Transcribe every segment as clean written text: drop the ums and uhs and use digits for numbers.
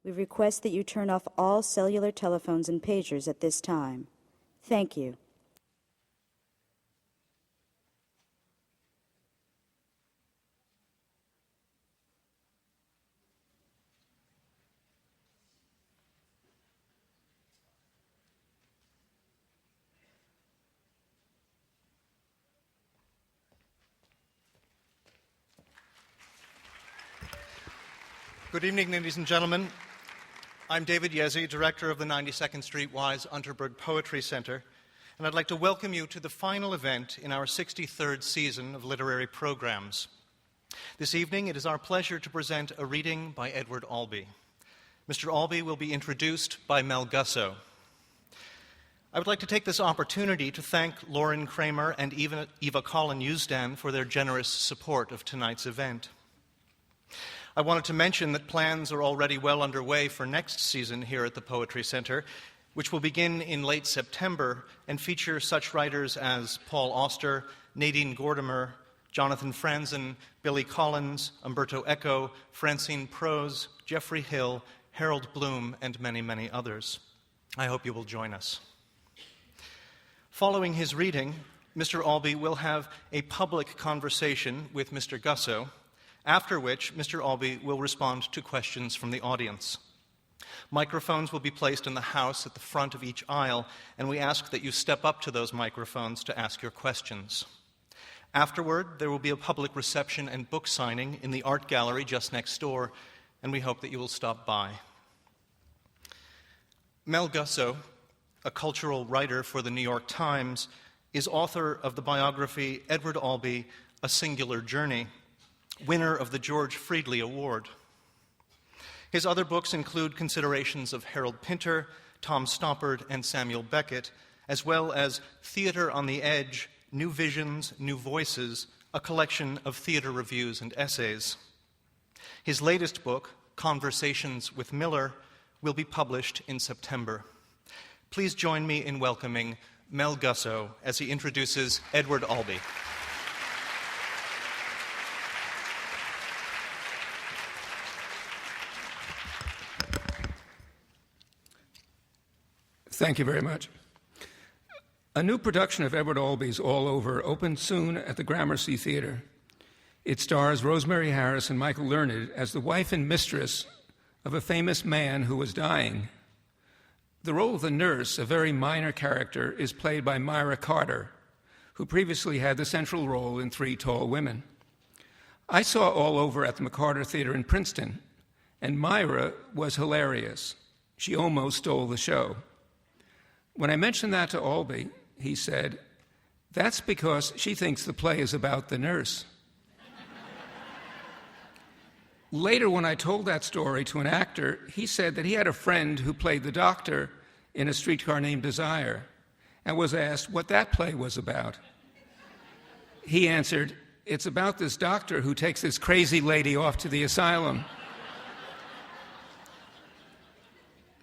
We request that you turn off all cellular telephones and pagers at this time. Thank you. Good evening, ladies and gentlemen. I'm David Yezzi, director of the 92nd Street Wise Unterberg Poetry Center, and I'd like to welcome you to the final event in our 63rd season of literary programs. This evening, it is our pleasure to present a reading by Edward Albee. Mr. Albee will be introduced by Mel Gussow. I would like to take this opportunity to thank Lauren Kramer and Eva Colin Usdan for their generous support of tonight's event. I wanted to mention that plans are already well underway for next season here at the Poetry Center, which will begin in late September and feature such writers as Paul Auster, Nadine Gordimer, Jonathan Franzen, Billy Collins, Umberto Eco, Francine Prose, Jeffrey Hill, Harold Bloom, and many, many others. I hope you will join us. Following his reading, Mr. Albee will have a public conversation with Mr. Gussow, after which Mr. Albee will respond to questions from the audience. Microphones will be placed in the house at the front of each aisle, and we ask that you step up to those microphones to ask your questions. Afterward, there will be a public reception and book signing in the art gallery just next door, and we hope that you will stop by. Mel Gussow, a cultural writer for the New York Times, is author of the biography Edward Albee, A Singular Journey, winner of the George Friedley Award. His other books include considerations of Harold Pinter, Tom Stoppard, and Samuel Beckett, as well as Theater on the Edge, New Visions, New Voices, a collection of theater reviews and essays. His latest book, Conversations with Miller, will be published in September. Please join me in welcoming Mel Gussow as he introduces Edward Albee. Thank you very much. A new production of Edward Albee's All Over opens soon at the Gramercy Theater. It stars Rosemary Harris and Michael Learned as the wife and mistress of a famous man who was dying. The role of the nurse, a very minor character, is played by Myra Carter, who previously had the central role in Three Tall Women. I saw All Over at the McCarter Theater in Princeton, and Myra was hilarious. She almost stole the show. When I mentioned that to Albee, he said, "That's because she thinks the play is about the nurse." Later, when I told that story to an actor, he said that he had a friend who played the doctor in A Streetcar Named Desire and was asked what that play was about. He answered, "It's about this doctor who takes this crazy lady off to the asylum."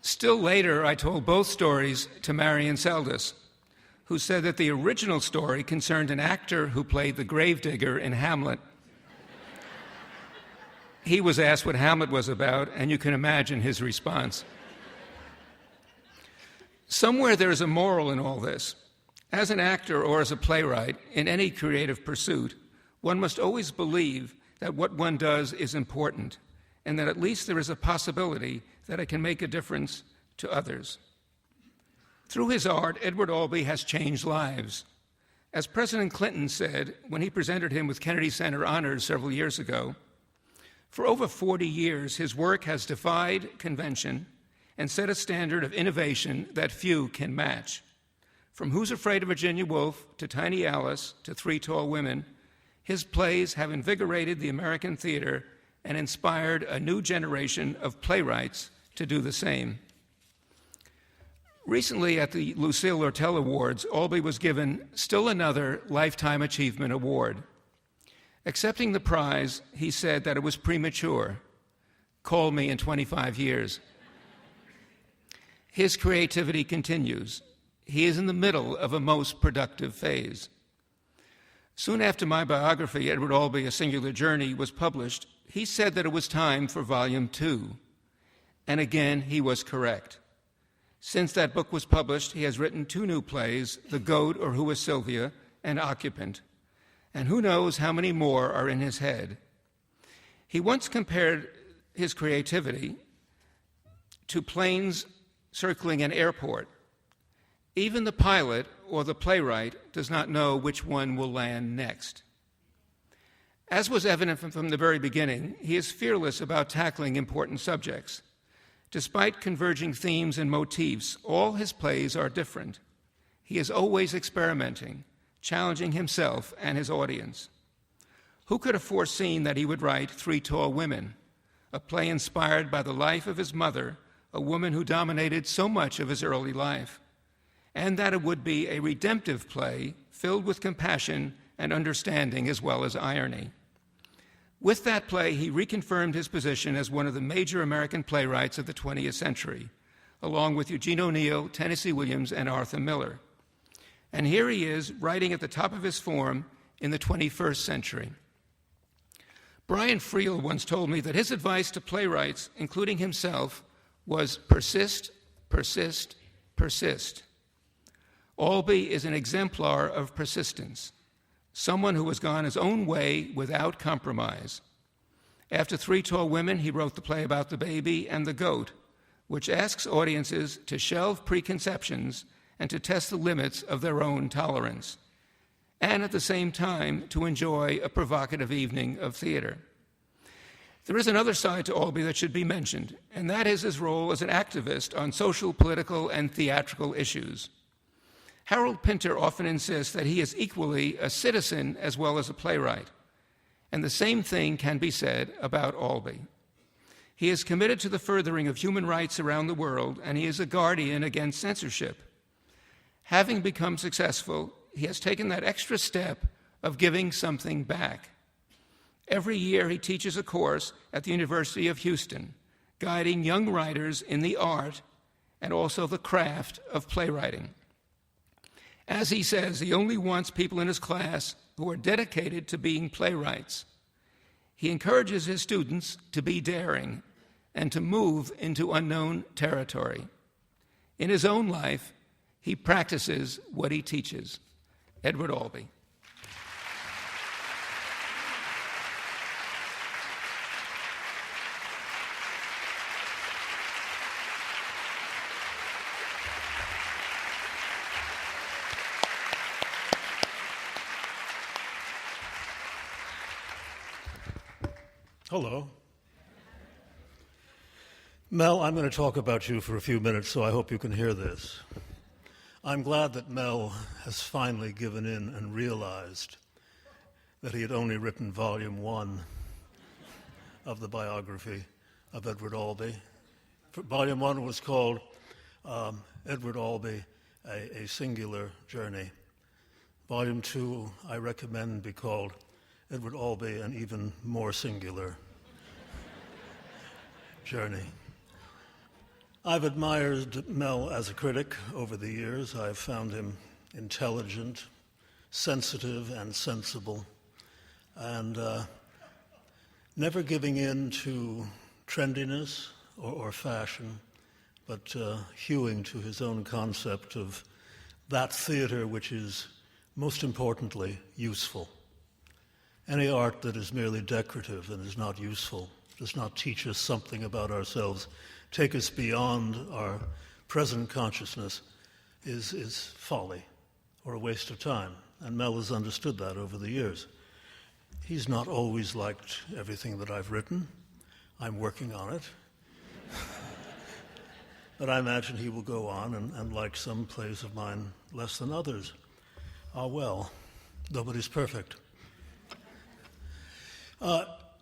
Still later, I told both stories to Marion Seldes, who said that the original story concerned an actor who played the gravedigger in Hamlet. He was asked what Hamlet was about, and you can imagine his response. Somewhere there is a moral in all this. As an actor or as a playwright, in any creative pursuit, one must always believe that what one does is important, and that at least there is a possibility that it can make a difference to others. Through his art, Edward Albee has changed lives. As President Clinton said when he presented him with Kennedy Center honors several years ago, for over 40 years, his work has defied convention and set a standard of innovation that few can match. From Who's Afraid of Virginia Woolf to Tiny Alice to Three Tall Women, his plays have invigorated the American theater and inspired a new generation of playwrights to do the same. Recently at the Lucille Lortel Awards, Albee was given still another Lifetime Achievement Award. Accepting the prize, he said that it was premature. Call me in 25 years. His creativity continues. He is in the middle of a most productive phase. Soon after my biography, Edward Albee, A Singular Journey, was published, he said that it was time for Volume 2. and again he was correct. Since that book was published, he has written 2 new plays, The Goat or Who is Sylvia, and Occupant, and who knows how many more are in his head. He once compared his creativity to planes circling an airport. Even the pilot or the playwright does not know which one will land next. As was evident from the very beginning, he is fearless about tackling important subjects. Despite converging themes and motifs, all his plays are different. He is always experimenting, challenging himself and his audience. Who could have foreseen that he would write 3 Tall Women, a play inspired by the life of his mother, a woman who dominated so much of his early life, and that it would be a redemptive play filled with compassion and understanding as well as irony. With that play, he reconfirmed his position as one of the major American playwrights of the 20th century, along with Eugene O'Neill, Tennessee Williams, and Arthur Miller. And here he is, writing at the top of his form in the 21st century. Brian Friel once told me that his advice to playwrights, including himself, was persist, persist, persist. Albee is an exemplar of persistence, someone who has gone his own way without compromise. After 3 Tall Women, he wrote the play about the baby and the goat, which asks audiences to shelve preconceptions and to test the limits of their own tolerance, and at the same time to enjoy a provocative evening of theater. There is another side to Albee that should be mentioned, and that is his role as an activist on social, political, and theatrical issues. Harold Pinter often insists that he is equally a citizen as well as a playwright, and the same thing can be said about Albee. He is committed to the furthering of human rights around the world, and he is a guardian against censorship. Having become successful, he has taken that extra step of giving something back. Every year he teaches a course at the University of Houston, guiding young writers in the art and also the craft of playwriting. As he says, he only wants people in his class who are dedicated to being playwrights. He encourages his students to be daring and to move into unknown territory. In his own life, he practices what he teaches. Edward Albee. Hello. Mel, I'm going to talk about you for a few minutes, so I hope you can hear this. I'm glad that Mel has finally given in and realized that he had only written volume 1 of the biography of Edward Albee. Volume 1 was called Edward Albee, A Singular Journey. Volume 2, I recommend, be called Edward Albee, An Even More Singular Journey. I've admired Mel as a critic over the years. I've found him intelligent, sensitive, and sensible, and never giving in to trendiness or fashion, but hewing to his own concept of that theater which is, most importantly, useful. Any art that is merely decorative and is not useful, does not teach us something about ourselves, take us beyond our present consciousness, is folly or a waste of time. And Mel has understood that over the years. He's not always liked everything that I've written. I'm working on it. But I imagine he will go on and like some plays of mine less than others. Ah, well, nobody's perfect.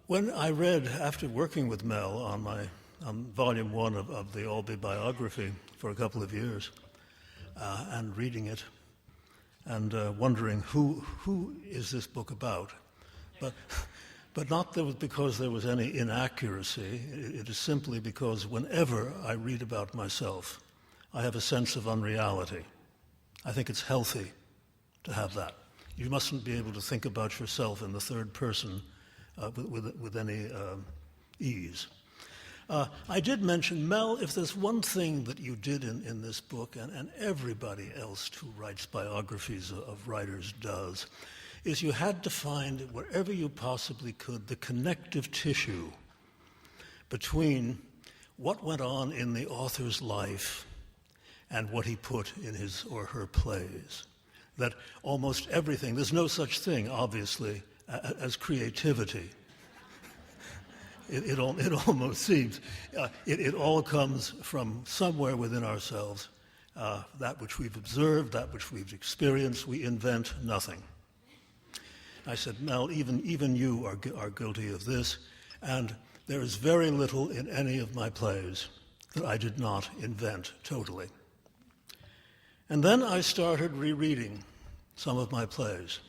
When I read, after working with Mel on volume 1 of the Albee biography for a couple of years, and reading it, and wondering who is this book about, but not because there was any inaccuracy. It is simply because whenever I read about myself, I have a sense of unreality. I think it's healthy to have that. You mustn't be able to think about yourself in the third person with any ease. I did mention, Mel, if there's one thing that you did in this book, and everybody else who writes biographies of writers does, is you had to find, wherever you possibly could, the connective tissue between what went on in the author's life and what he put in his or her plays. That almost everything, there's no such thing, obviously, as creativity. It almost seems. It all comes from somewhere within ourselves, that which we've observed, that which we've experienced. We invent nothing. I said, Mel, even you are guilty of this, and there is very little in any of my plays that I did not invent totally. And then I started rereading some of my plays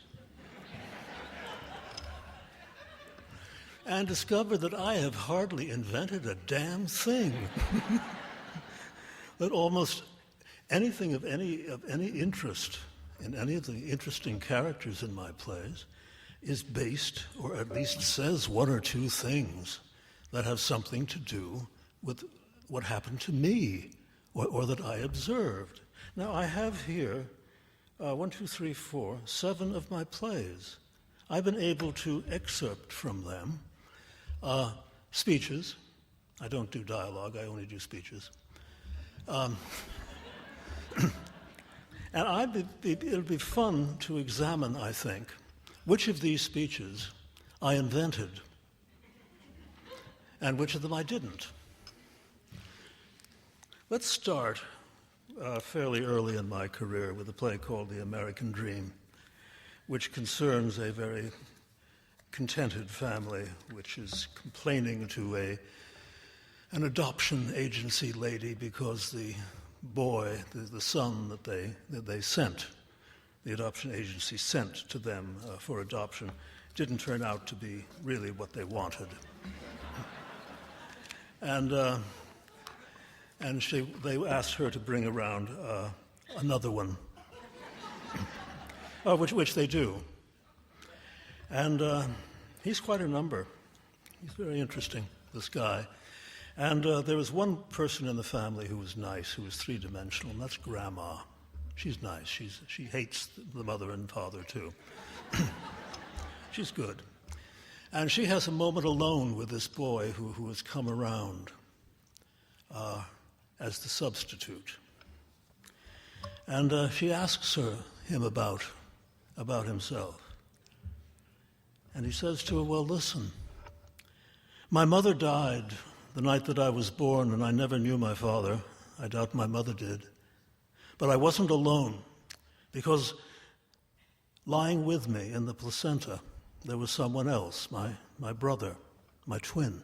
and discovered that I have hardly invented a damn thing. That almost anything of any interest in any of the interesting characters in my plays is based, or at least says one or two things that have something to do with what happened to me or that I observed. Now, I have here 7 of my plays. I've been able to excerpt from them speeches. I don't do dialogue, I only do speeches. And it'll be fun to examine, I think, which of these speeches I invented and which of them I didn't. Let's start fairly early in my career with a play called The American Dream, which concerns a very contented family which is complaining to an adoption agency lady because the boy, the son that they sent, the adoption agency sent to them for adoption, didn't turn out to be really what they wanted. And they asked her to bring around another one, which they do. And he's quite a number. He's very interesting, this guy. And there was one person in the family who was nice, who was three-dimensional, and that's Grandma. She's nice. She hates the mother and father, too. She's good. And she has a moment alone with this boy who has come around as the substitute. And she asks him about himself. And he says to her, well, listen, my mother died the night that I was born, and I never knew my father. I doubt my mother did. But I wasn't alone, because lying with me in the placenta, there was someone else, my brother, my twin.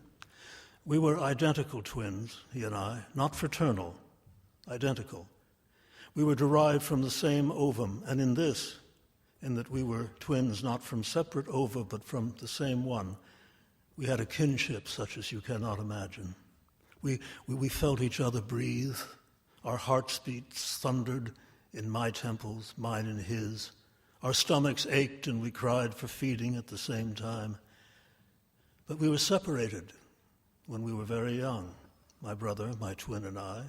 We were identical twins, he and I, not fraternal, identical. We were derived from the same ovum, and in that we were twins not from separate ova, but from the same one, we had a kinship such as you cannot imagine. We felt each other breathe. Our hearts beats thundered in my temples, mine in his. Our stomachs ached and we cried for feeding at the same time. But we were separated when we were very young, my brother, my twin, and I.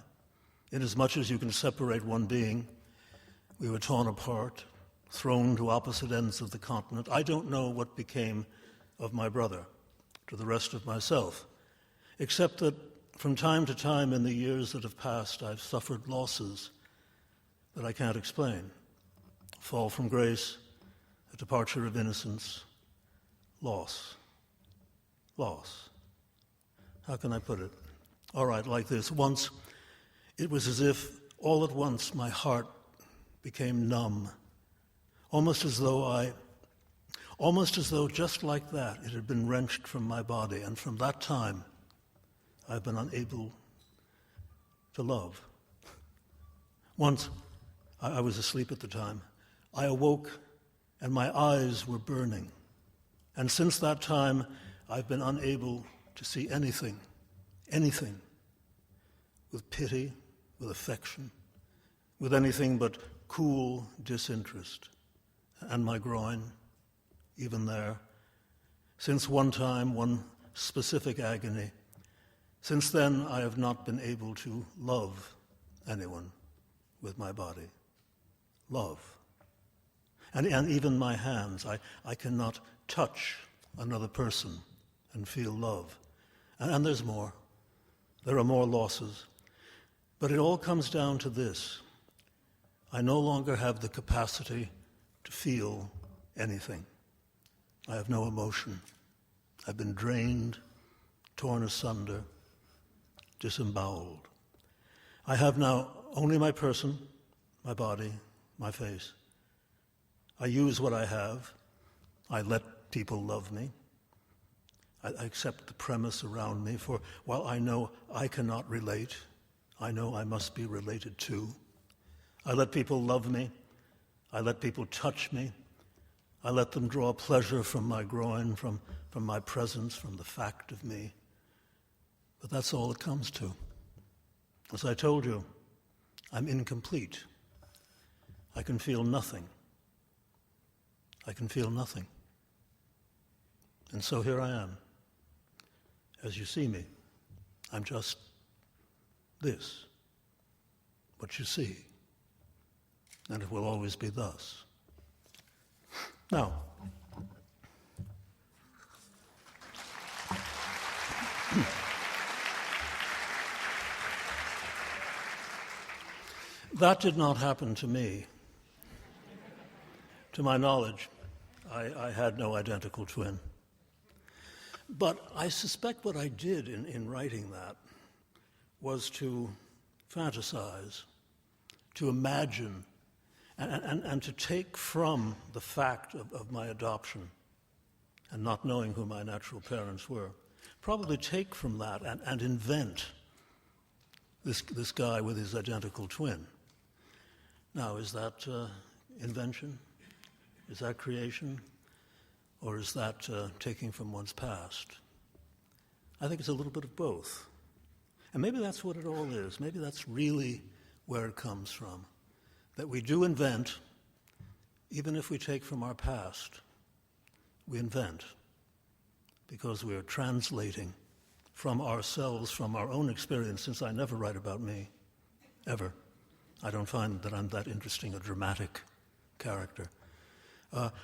Inasmuch as you can separate one being, we were torn apart, thrown to opposite ends of the continent. I don't know what became of my brother, to the rest of myself, except that from time to time in the years that have passed, I've suffered losses that I can't explain. Fall from grace, a departure of innocence, loss. How can I put it? All right, like this. Once, it was as if all at once my heart became numb, almost as though just like that it had been wrenched from my body, and from that time I've been unable to love. Once, I was asleep at the time. I awoke and my eyes were burning. And since that time, I've been unable to see anything, with pity, with affection, with anything but cool disinterest. And my groin, even there, since one time, one specific agony, Since then, I have not been able to love anyone with my body. Love. And even my hands. I cannot touch another person and feel love. And there's more. There are more losses. But it all comes down to this. I no longer have the capacity to feel anything. I have no emotion. I've been drained, torn asunder, disemboweled. I have now only my person, my body, my face. I use what I have. I let people love me. I accept the premise around me, for while I know I cannot relate, I know I must be related to. I let people love me. I let people touch me. I let them draw pleasure from my groin, from my presence, from the fact of me. But that's all it comes to. As I told you, I'm incomplete. I can feel nothing. I can feel nothing. And so here I am. As you see me, I'm just this, what you see. And it will always be thus. Now, that did not happen to me. To my knowledge, I had no identical twin. But I suspect what I did in writing that was to fantasize, to imagine, and to take from the fact of my adoption and not knowing who my natural parents were, probably take from that and invent this guy with his identical twin. Now, is that invention? Is that creation? Or is that taking from one's past? I think it's a little bit of both. And maybe that's what it all is. Maybe that's really where it comes from. That we do invent, even if we take from our past. We invent because we are translating from ourselves, from our own experience, since I never write about me, ever. I don't find that I'm that interesting a dramatic character.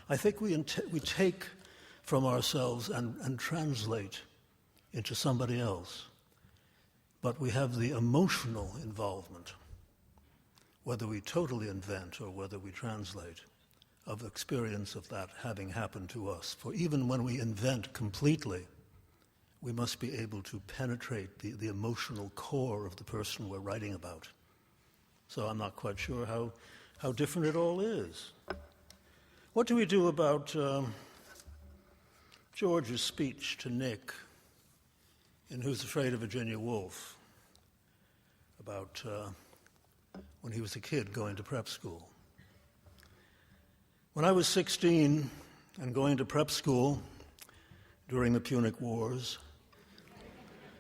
I think we take from ourselves and translate into somebody else, but we have the emotional involvement, whether we totally invent or whether we translate, of experience of that having happened to us. For even when we invent completely, we must be able to penetrate the emotional core of the person we're writing about. So I'm not quite sure how different it all is. What do we do about George's speech to Nick in Who's Afraid of Virginia Woolf about when he was a kid going to prep school? When I was 16 and going to prep school during the Punic Wars,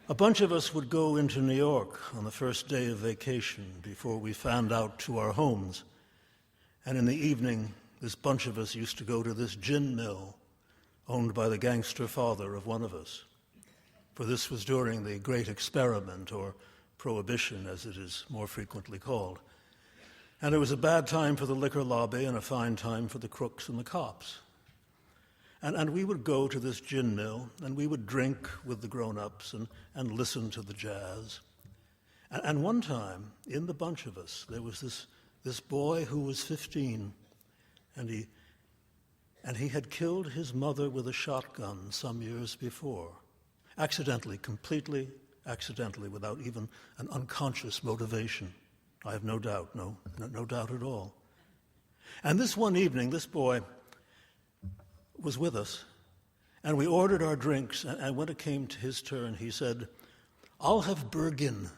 a bunch of us would go into New York on the first day of vacation before we fanned out to our homes. And in the evening, this bunch of us used to go to this gin mill owned by the gangster father of one of us. For this was during the Great Experiment, or Prohibition, as it is more frequently called. And it was a bad time for the liquor lobby and a fine time for the crooks and the cops. And we would go to this gin mill, and we would drink with the grown-ups and listen to the jazz. And one time, in the bunch of us, there was this boy who was 15, and he had killed his mother with a shotgun some years before. Accidentally, completely accidentally, without even an unconscious motivation. I have no doubt, no doubt at all. And this one evening, this boy was with us, and we ordered our drinks, and when it came to his turn, he said, "I'll have Bergen.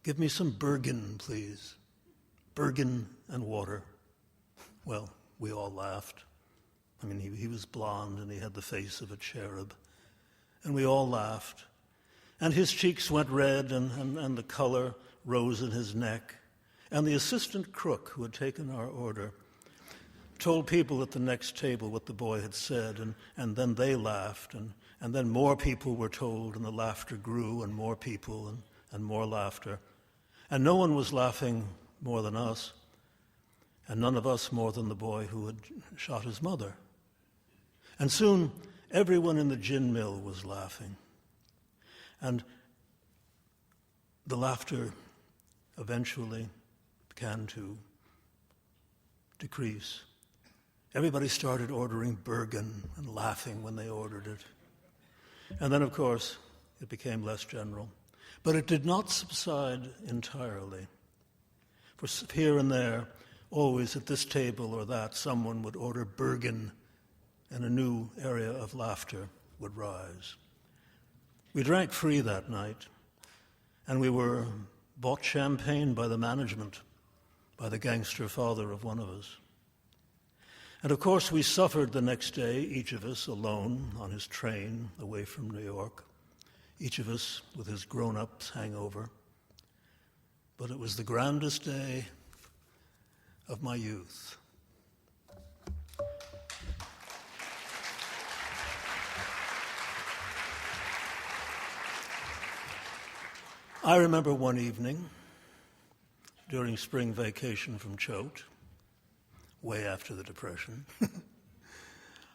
Give me some Bergen, please. Bergen and water." Well, we all laughed. I mean, he was blonde, and he had the face of a cherub. And we all laughed. And his cheeks went red, and the color rose in his neck. And the assistant crook who had taken our order told people at the next table what the boy had said, and then they laughed, And then more people were told, and the laughter grew, and more people, and more laughter. And no one was laughing more than us, and none of us more than the boy who had shot his mother. And soon, everyone in the gin mill was laughing. And the laughter eventually began to decrease. Everybody started ordering Bergen and laughing when they ordered it. And then, of course, it became less general. But it did not subside entirely. For here and there, always at this table or that, someone would order Bergen, and a new area of laughter would rise. We drank free that night, and we were bought champagne by the management, by the gangster father of one of us. And of course, we suffered the next day, each of us alone on his train away from New York, each of us with his grown-ups hangover. But it was the grandest day of my youth. I remember one evening during spring vacation from Choate, way after the Depression,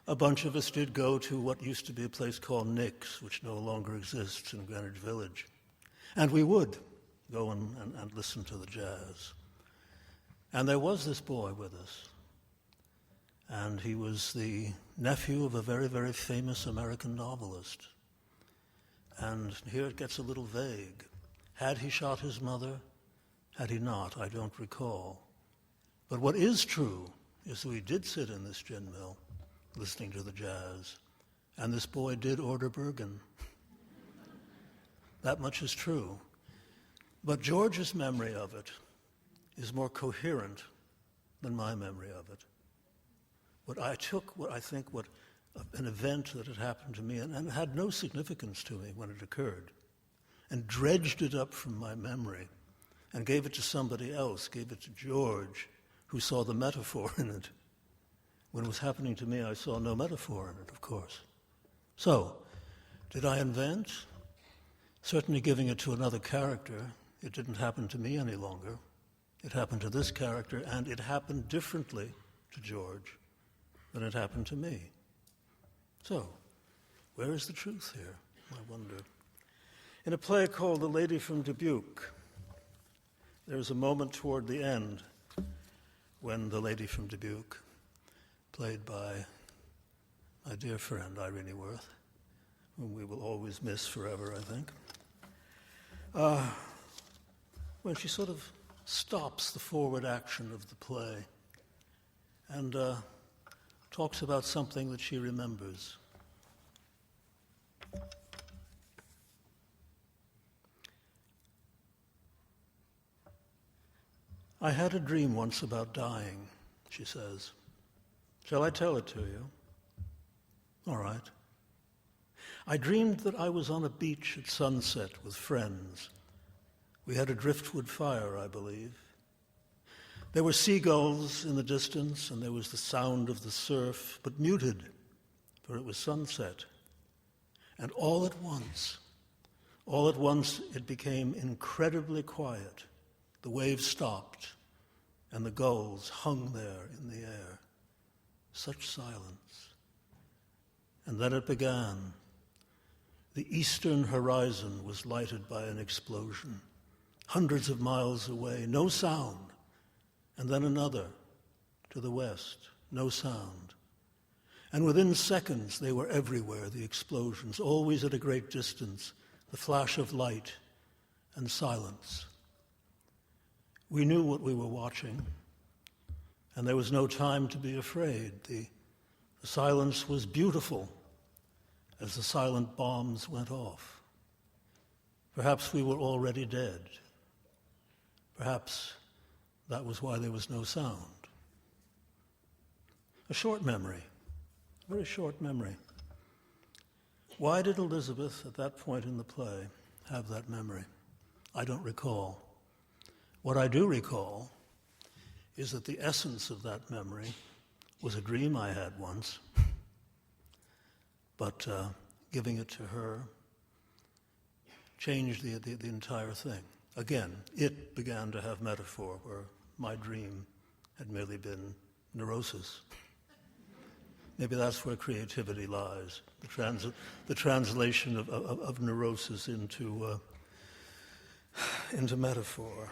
a bunch of us did go to what used to be a place called Nick's, which no longer exists in Greenwich Village. And we would go and listen to the jazz. And there was this boy with us. And he was the nephew of a very, very famous American novelist. And here it gets a little vague. Had he shot his mother? Had he not? I don't recall. But what is true is that we did sit in this gin mill listening to the jazz, and this boy did order Bergen. That much is true. But George's memory of it is more coherent than my memory of it. An event that had happened to me and had no significance to me when it occurred, and dredged it up from my memory and gave it to somebody else, gave it to George, who saw the metaphor in it. When it was happening to me, I saw no metaphor in it, of course. So, did I invent? Certainly giving it to another character. It didn't happen to me any longer. It happened to this character, and it happened differently to George than it happened to me. So, where is the truth here, I wonder? In a play called The Lady from Dubuque, there's a moment toward the end when the lady from Dubuque, played by my dear friend Irene Worth, whom we will always miss forever, I think, when she sort of stops the forward action of the play and talks about something that she remembers. I had a dream once about dying, she says. Shall I tell it to you? All right. I dreamed that I was on a beach at sunset with friends. We had a driftwood fire, I believe. There were seagulls in the distance, and there was the sound of the surf, but muted, for it was sunset. And all at once, it became incredibly quiet. The waves stopped, and the gulls hung there in the air. Such silence. And then it began. The eastern horizon was lighted by an explosion. Hundreds of miles away, no sound. And then another, to the west, no sound. And within seconds, they were everywhere, the explosions, always at a great distance, the flash of light and silence. We knew what we were watching, and there was no time to be afraid. The silence was beautiful as the silent bombs went off. Perhaps we were already dead. Perhaps that was why there was no sound. A short memory, a very short memory. Why did Elizabeth, at that point in the play, have that memory? I don't recall. What I do recall is that the essence of that memory was a dream I had once, but giving it to her, changed the entire thing. Again, it began to have metaphor where my dream had merely been neurosis. Maybe that's where creativity lies, the translation of neurosis into metaphor.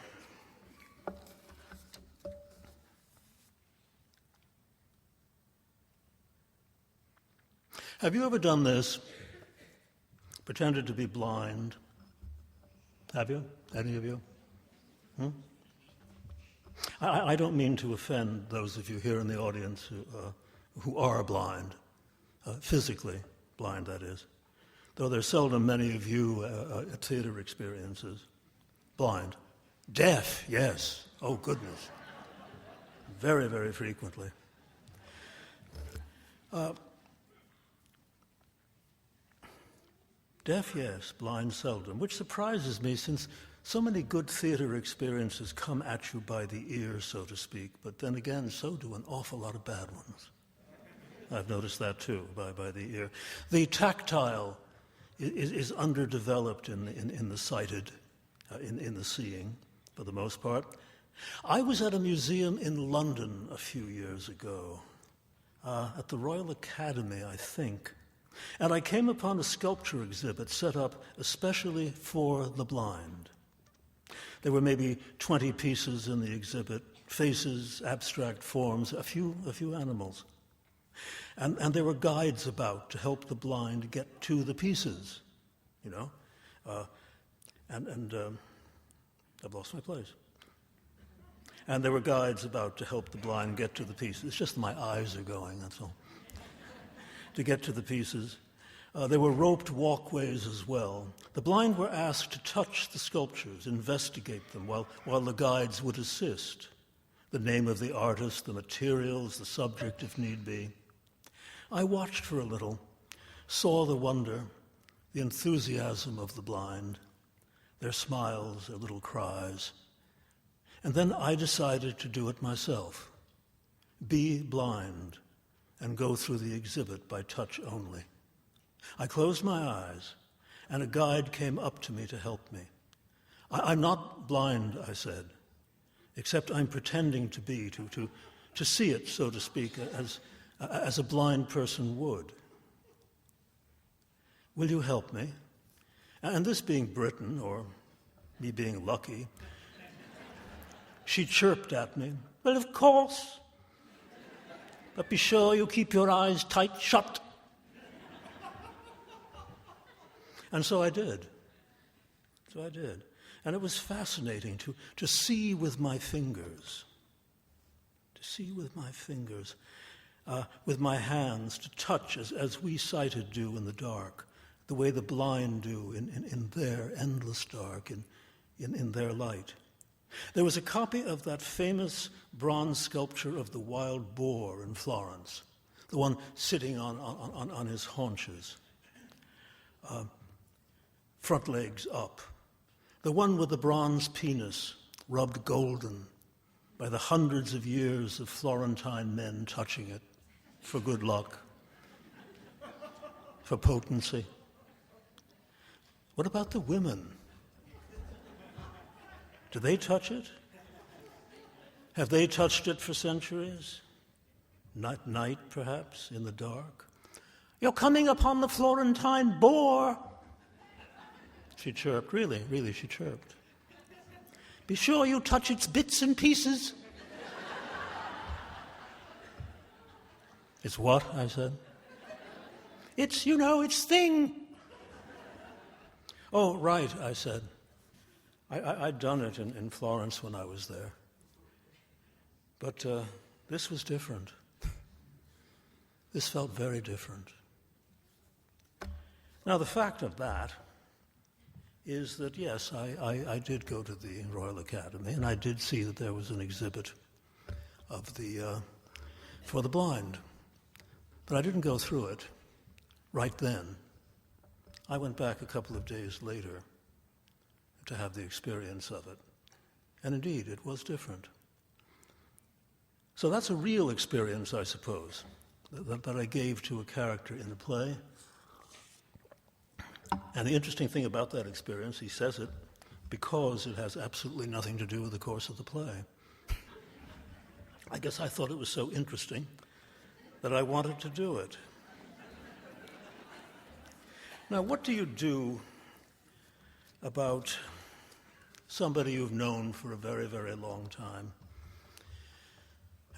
Have you ever done this? Pretended to be blind? Have you? Any of you? I don't mean to offend those of you here in the audience who are blind, physically blind, that is, though there's seldom many of you at theater experiences. Blind. Deaf, yes. Oh, goodness. Very, very frequently. Deaf, yes. Blind, seldom, which surprises me since so many good theater experiences come at you by the ear, so to speak, but then again, so do an awful lot of bad ones. I've noticed that too, by the ear. The tactile is underdeveloped in the sighted, in the seeing, for the most part. I was at a museum in London a few years ago, at the Royal Academy, I think, and I came upon a sculpture exhibit set up especially for the blind. There were maybe 20 pieces in the exhibit, faces, abstract forms, a few animals. And there were guides about to help the blind get to the pieces, you know. I've lost my place. And there were guides about to help the blind get to the pieces. It's just my eyes are going, that's all. To get to the pieces. There were roped walkways as well. The blind were asked to touch the sculptures, investigate them, while the guides would assist. The name of the artist, the materials, the subject, if need be. I watched for a little, saw the wonder, the enthusiasm of the blind, their smiles, their little cries. And then I decided to do it myself. Be blind and go through the exhibit by touch only. I closed my eyes, and a guide came up to me to help me. I'm not blind, I said, except I'm pretending to be, to see it, so to speak, as a blind person would. Will you help me? And this being Britain, or me being lucky, she chirped at me, well, of course, but be sure you keep your eyes tight shut. And so I did. And it was fascinating to see with my fingers, with my hands, to touch as we sighted do in the dark, the way the blind do in their endless dark, in their light. There was a copy of that famous bronze sculpture of the wild boar in Florence, the one sitting on his haunches, front legs up, the one with the bronze penis rubbed golden by the hundreds of years of Florentine men touching it for good luck, for potency. What about the women? Do they touch it? Have they touched it for centuries? Night, perhaps, in the dark? You're coming upon the Florentine boar. She chirped, really, she chirped. Be sure you touch its bits and pieces. It's what? I said. It's, its thing. Oh, right, I said. I'd done it in Florence when I was there. But this was different. This felt very different. Now, the fact of that is that, yes, I did go to the Royal Academy, and I did see that there was an exhibit of for the blind. But I didn't go through it right then. I went back a couple of days later to have the experience of it. And indeed, it was different. So that's a real experience, I suppose, that I gave to a character in the play. And the interesting thing about that experience, he says it because it has absolutely nothing to do with the course of the play. I guess I thought it was so interesting that I wanted to do it. Now, what do you do about somebody you've known for a very, very long time,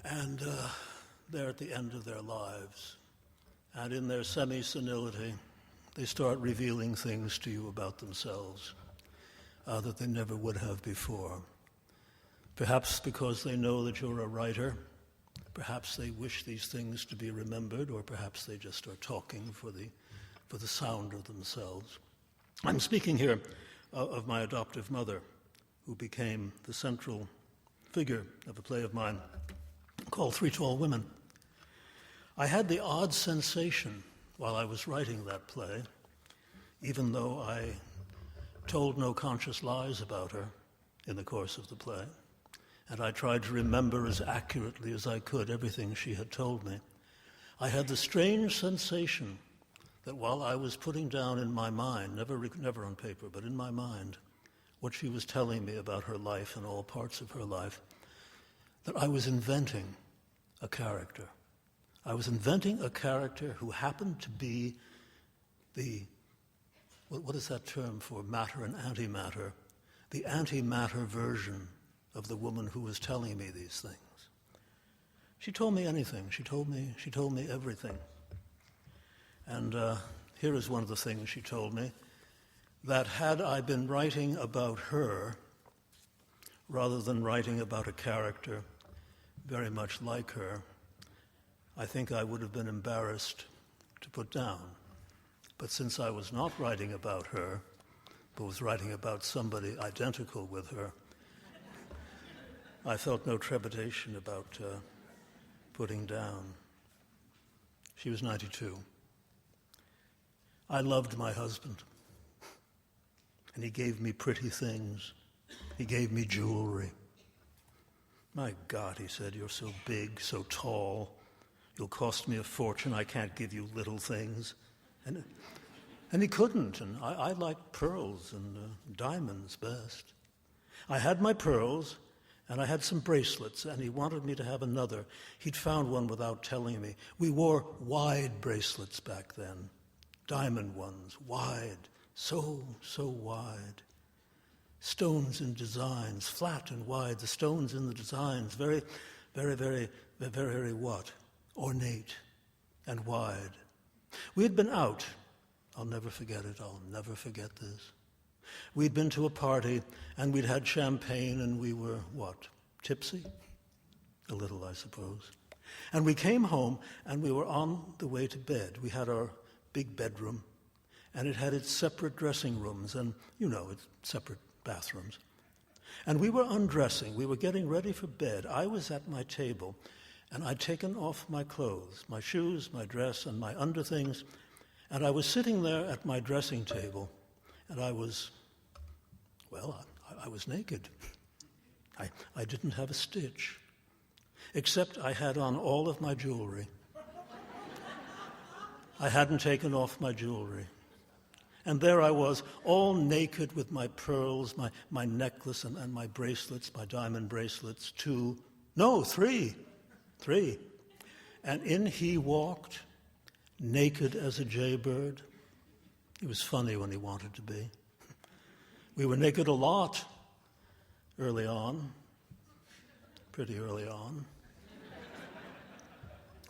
and they're at the end of their lives, and in their semi-senility, they start revealing things to you about themselves that they never would have before. Perhaps because they know that you're a writer, perhaps they wish these things to be remembered, or perhaps they just are talking for the sound of themselves. I'm speaking here of my adoptive mother, who became the central figure of a play of mine called Three Tall Women. I had the odd sensation while I was writing that play, even though I told no conscious lies about her in the course of the play, and I tried to remember as accurately as I could everything she had told me. I had the strange sensation that while I was putting down in my mind, never on paper, but in my mind, what she was telling me about her life and all parts of her life, that I was inventing a character. I was inventing a character who happened to be what is that term for matter and antimatter? The antimatter version of the woman who was telling me these things. She told me anything. She told me everything. And here is one of the things she told me, that had I been writing about her rather than writing about a character very much like her, I think I would have been embarrassed to put down. But since I was not writing about her, but was writing about somebody identical with her, I felt no trepidation about putting down. She was 92. I loved my husband, and he gave me pretty things. He gave me jewelry. My God, he said, you're so big, so tall. You'll cost me a fortune. I can't give you little things. And he couldn't, and I liked pearls and diamonds best. I had my pearls, and I had some bracelets, and he wanted me to have another. He'd found one without telling me. We wore wide bracelets back then, diamond ones, wide, so wide. Stones in designs, flat and wide, the stones in the designs, very what? Ornate and wide. We had been out. I'll never forget it. I'll never forget this. We'd been to a party, and we'd had champagne, and we were, what, tipsy? A little, I suppose. And we came home, and we were on the way to bed. We had our big bedroom, and it had its separate dressing rooms, and, it's separate bathrooms. And we were undressing. We were getting ready for bed. I was at my table, and I'd taken off my clothes, my shoes, my dress, and my underthings, and I was sitting there at my dressing table, and I was naked. I didn't have a stitch, except I had on all of my jewelry. I hadn't taken off my jewelry. And there I was, all naked with my pearls, my necklace and my bracelets, my diamond bracelets, three. And in he walked, naked as a jaybird. He was funny when he wanted to be. We were naked a lot early on, pretty early on.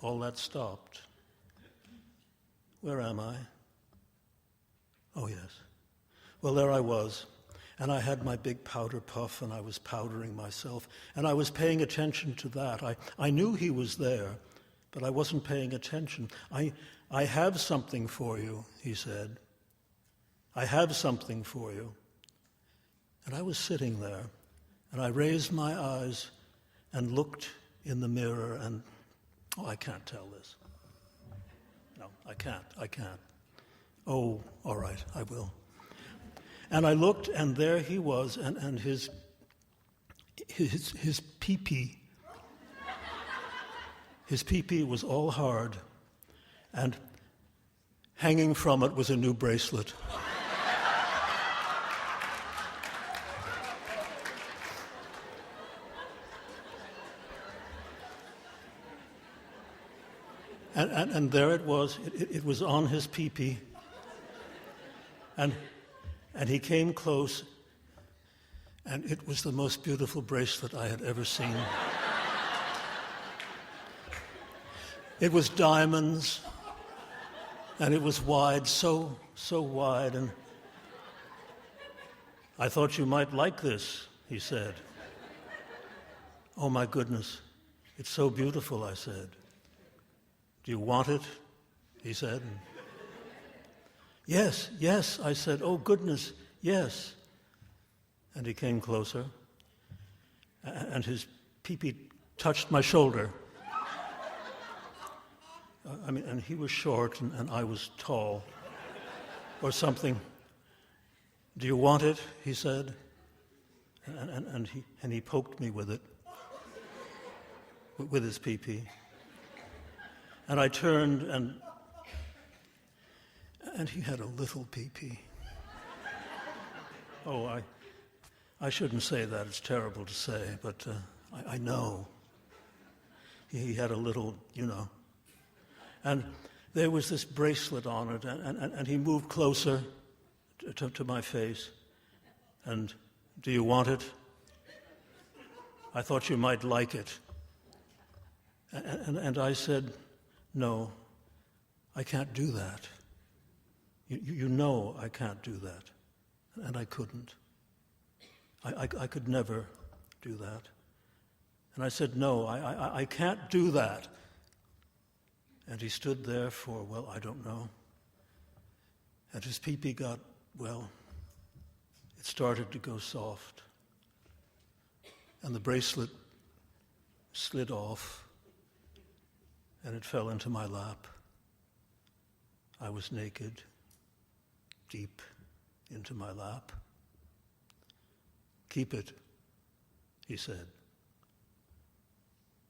All that stopped. Where am I? Oh, yes. Well, there I was, and I had my big powder puff, and I was powdering myself, and I was paying attention to that. I knew he was there, but I wasn't paying attention. I have something for you, he said. I have something for you. And I was sitting there, and I raised my eyes and looked in the mirror, and, I can't tell this. No, I can't. Oh, all right, I will. And I looked, and there he was, and his pee-pee. His pee-pee was all hard, and hanging from it was a new bracelet. And there it was. It was on his pee-pee. And he came close, and it was the most beautiful bracelet I had ever seen. It was diamonds, and it was wide, so wide, and I thought you might like this, he said. Oh, my goodness, it's so beautiful, I said. Do you want it? He said. Yes, I said. Oh, goodness, yes. And he came closer, and his pee-pee touched my shoulder. And he was short, and I was tall, or something. Do you want it? He said. And he poked me with it, with his pee-pee. And I turned, and he had a little pee-pee. Oh, I shouldn't say that. It's terrible to say, but I know. He had a little, And there was this bracelet on it, and he moved closer to my face. And, do you want it? I thought you might like it. And I said, no, I can't do that. You know I can't do that. And I couldn't. I could never do that. And I said, no, I can't do that. And he stood there for, well, I don't know. And his pee-pee got, well, it started to go soft. And the bracelet slid off, and it fell into my lap. I was naked, deep into my lap. Keep it, he said.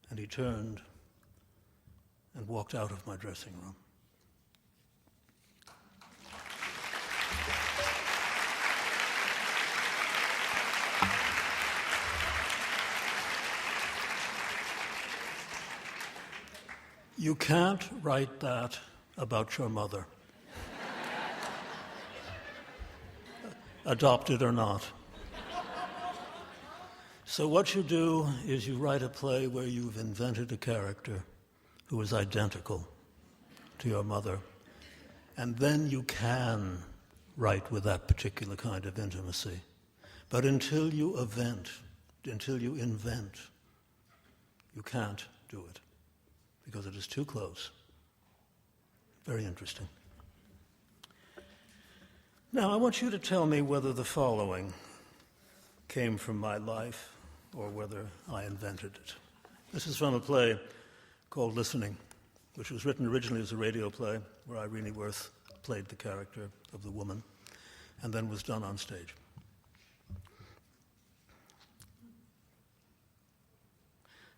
And he turned and walked out of my dressing room. You can't write that about your mother, adopted or not. So what you do is you write a play where you've invented a character who is identical to your mother, and then you can write with that particular kind of intimacy. But until you invent, you can't do it, because it is too close. Very interesting. Now, I want you to tell me whether the following came from my life or whether I invented it. This is from a play called Listening, which was written originally as a radio play where Irene Worth played the character of the woman and then was done on stage.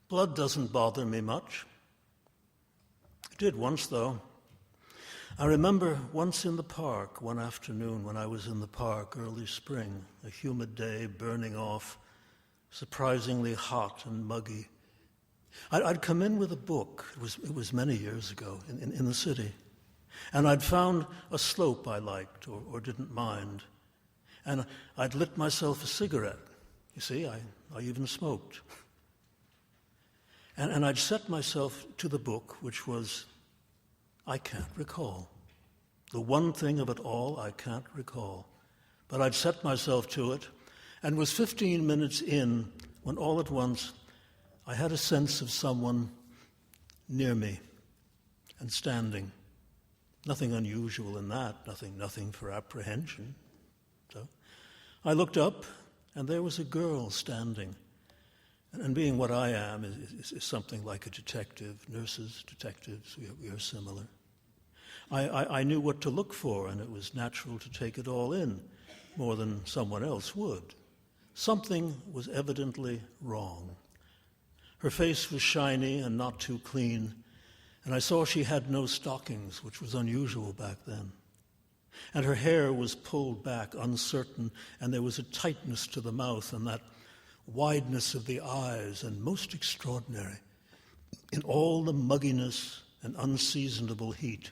Blood doesn't bother me much. It did once, though. I remember once in the park, one afternoon when I was in the park, early spring, a humid day, burning off, surprisingly hot and muggy. I'd come in with a book, it was many years ago, in the city, and I'd found a slope I liked or didn't mind, and I'd lit myself a cigarette. You see, I even smoked. And I'd set myself to the book, which was, I can't recall. The one thing of it all I can't recall. But I'd set myself to it, and was 15 minutes in when all at once I had a sense of someone near me and standing. Nothing unusual in that, nothing for apprehension. So I looked up, and there was a girl standing. And being what I am is something like a detective. Nurses, detectives, we are similar. I knew what to look for, and it was natural to take it all in, more than someone else would. Something was evidently wrong. Her face was shiny and not too clean, and I saw she had no stockings, which was unusual back then. And her hair was pulled back, uncertain, and there was a tightness to the mouth and that wideness of the eyes, and most extraordinary, in all the mugginess an unseasonable heat.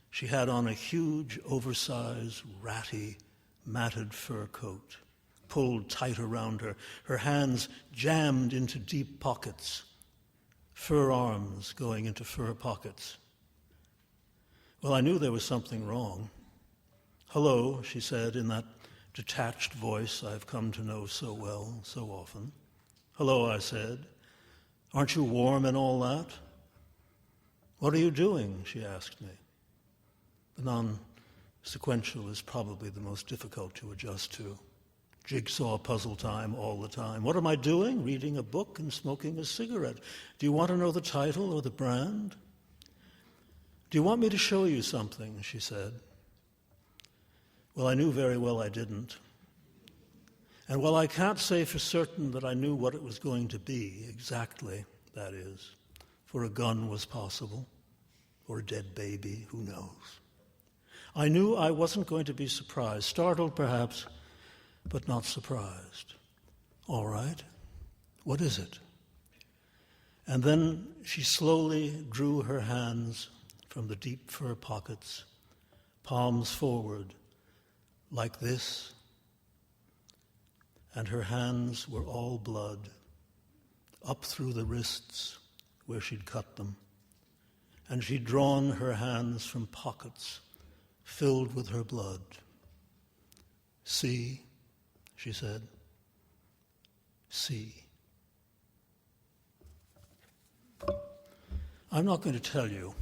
She had on a huge, oversized, ratty, matted fur coat, pulled tight around her, her hands jammed into deep pockets, fur arms going into fur pockets. Well, I knew there was something wrong. "Hello," she said in that detached voice I've come to know so well, so often. "Hello," I said. "Aren't you warm and all that?" "What are you doing?" she asked me. The non-sequential is probably the most difficult to adjust to. Jigsaw puzzle time all the time. "What am I doing?" "Reading a book and smoking a cigarette." "Do you want to know the title or the brand?" "Do you want me to show you something?" she said. Well, I knew very well I didn't. And while I can't say for certain that I knew what it was going to be, exactly, that is, for a gun was possible, or a dead baby, who knows, I knew I wasn't going to be surprised, startled perhaps, but not surprised. "All right, what is it?" And then she slowly drew her hands from the deep fur pockets, palms forward, like this, and her hands were all blood, up through the wrists where she'd cut them, and she'd drawn her hands from pockets filled with her blood. "See," she said, "see." I'm not going to tell you.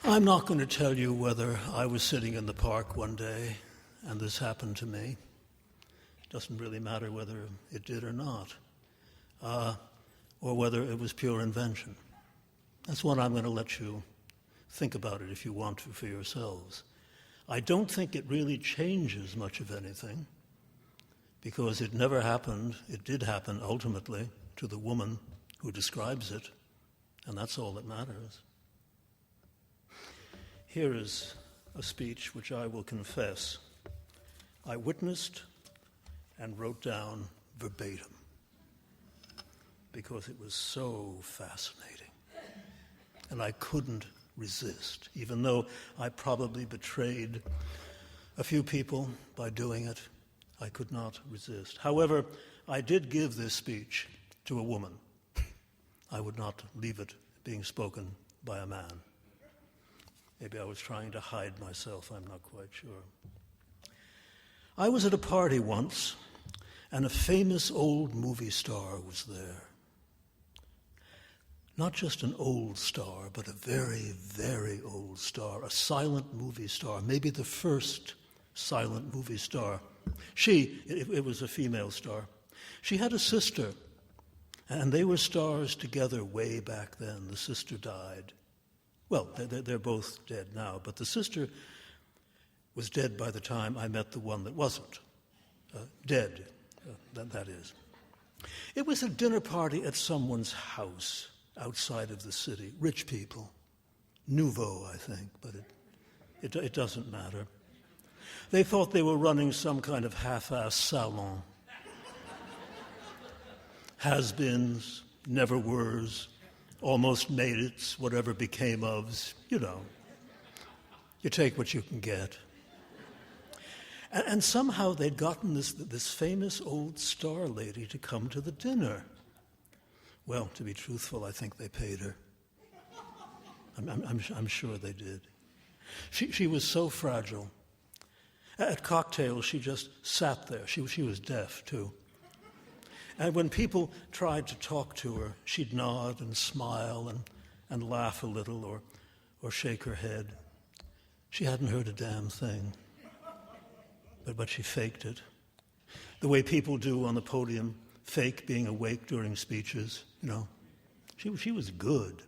I'm not going to tell you whether I was sitting in the park one day and this happened to me. It doesn't really matter whether it did or not, or whether it was pure invention. That's one I'm going to let you think about it if you want to for yourselves. I don't think it really changes much of anything, because it never happened. It did happen ultimately to the woman who describes it, and that's all that matters. Here is a speech which I will confess I witnessed and wrote down verbatim because it was so fascinating. And I couldn't resist, even though I probably betrayed a few people by doing it. I could not resist. However, I did give this speech to a woman. I would not leave it being spoken by a man. Maybe I was trying to hide myself, I'm not quite sure. I was at a party once, and a famous old movie star was there. Not just an old star, but a very, very old star, a silent movie star, maybe the first silent movie star. It was a female star. She had a sister, and they were stars together way back then. The sister died. Well, they're both dead now, but the sister was dead by the time I met the one that wasn't. Dead, that is. It was a dinner party at someone's house outside of the city. Rich people. Nouveau, I think, but it doesn't matter. They thought they were running some kind of half-ass salon. Has-beens, never-weres, almost made it, whatever became ofs, you know. You take what you can get. And somehow they'd gotten this famous old star lady to come to the dinner. Well, to be truthful, I think they paid her. I'm sure they did. She was so fragile. At cocktails, she just sat there. She was deaf, too. And when people tried to talk to her, she'd nod and smile and laugh a little or shake her head. She hadn't heard a damn thing. But she faked it. The way people do on the podium, fake being awake during speeches, you know. She was good.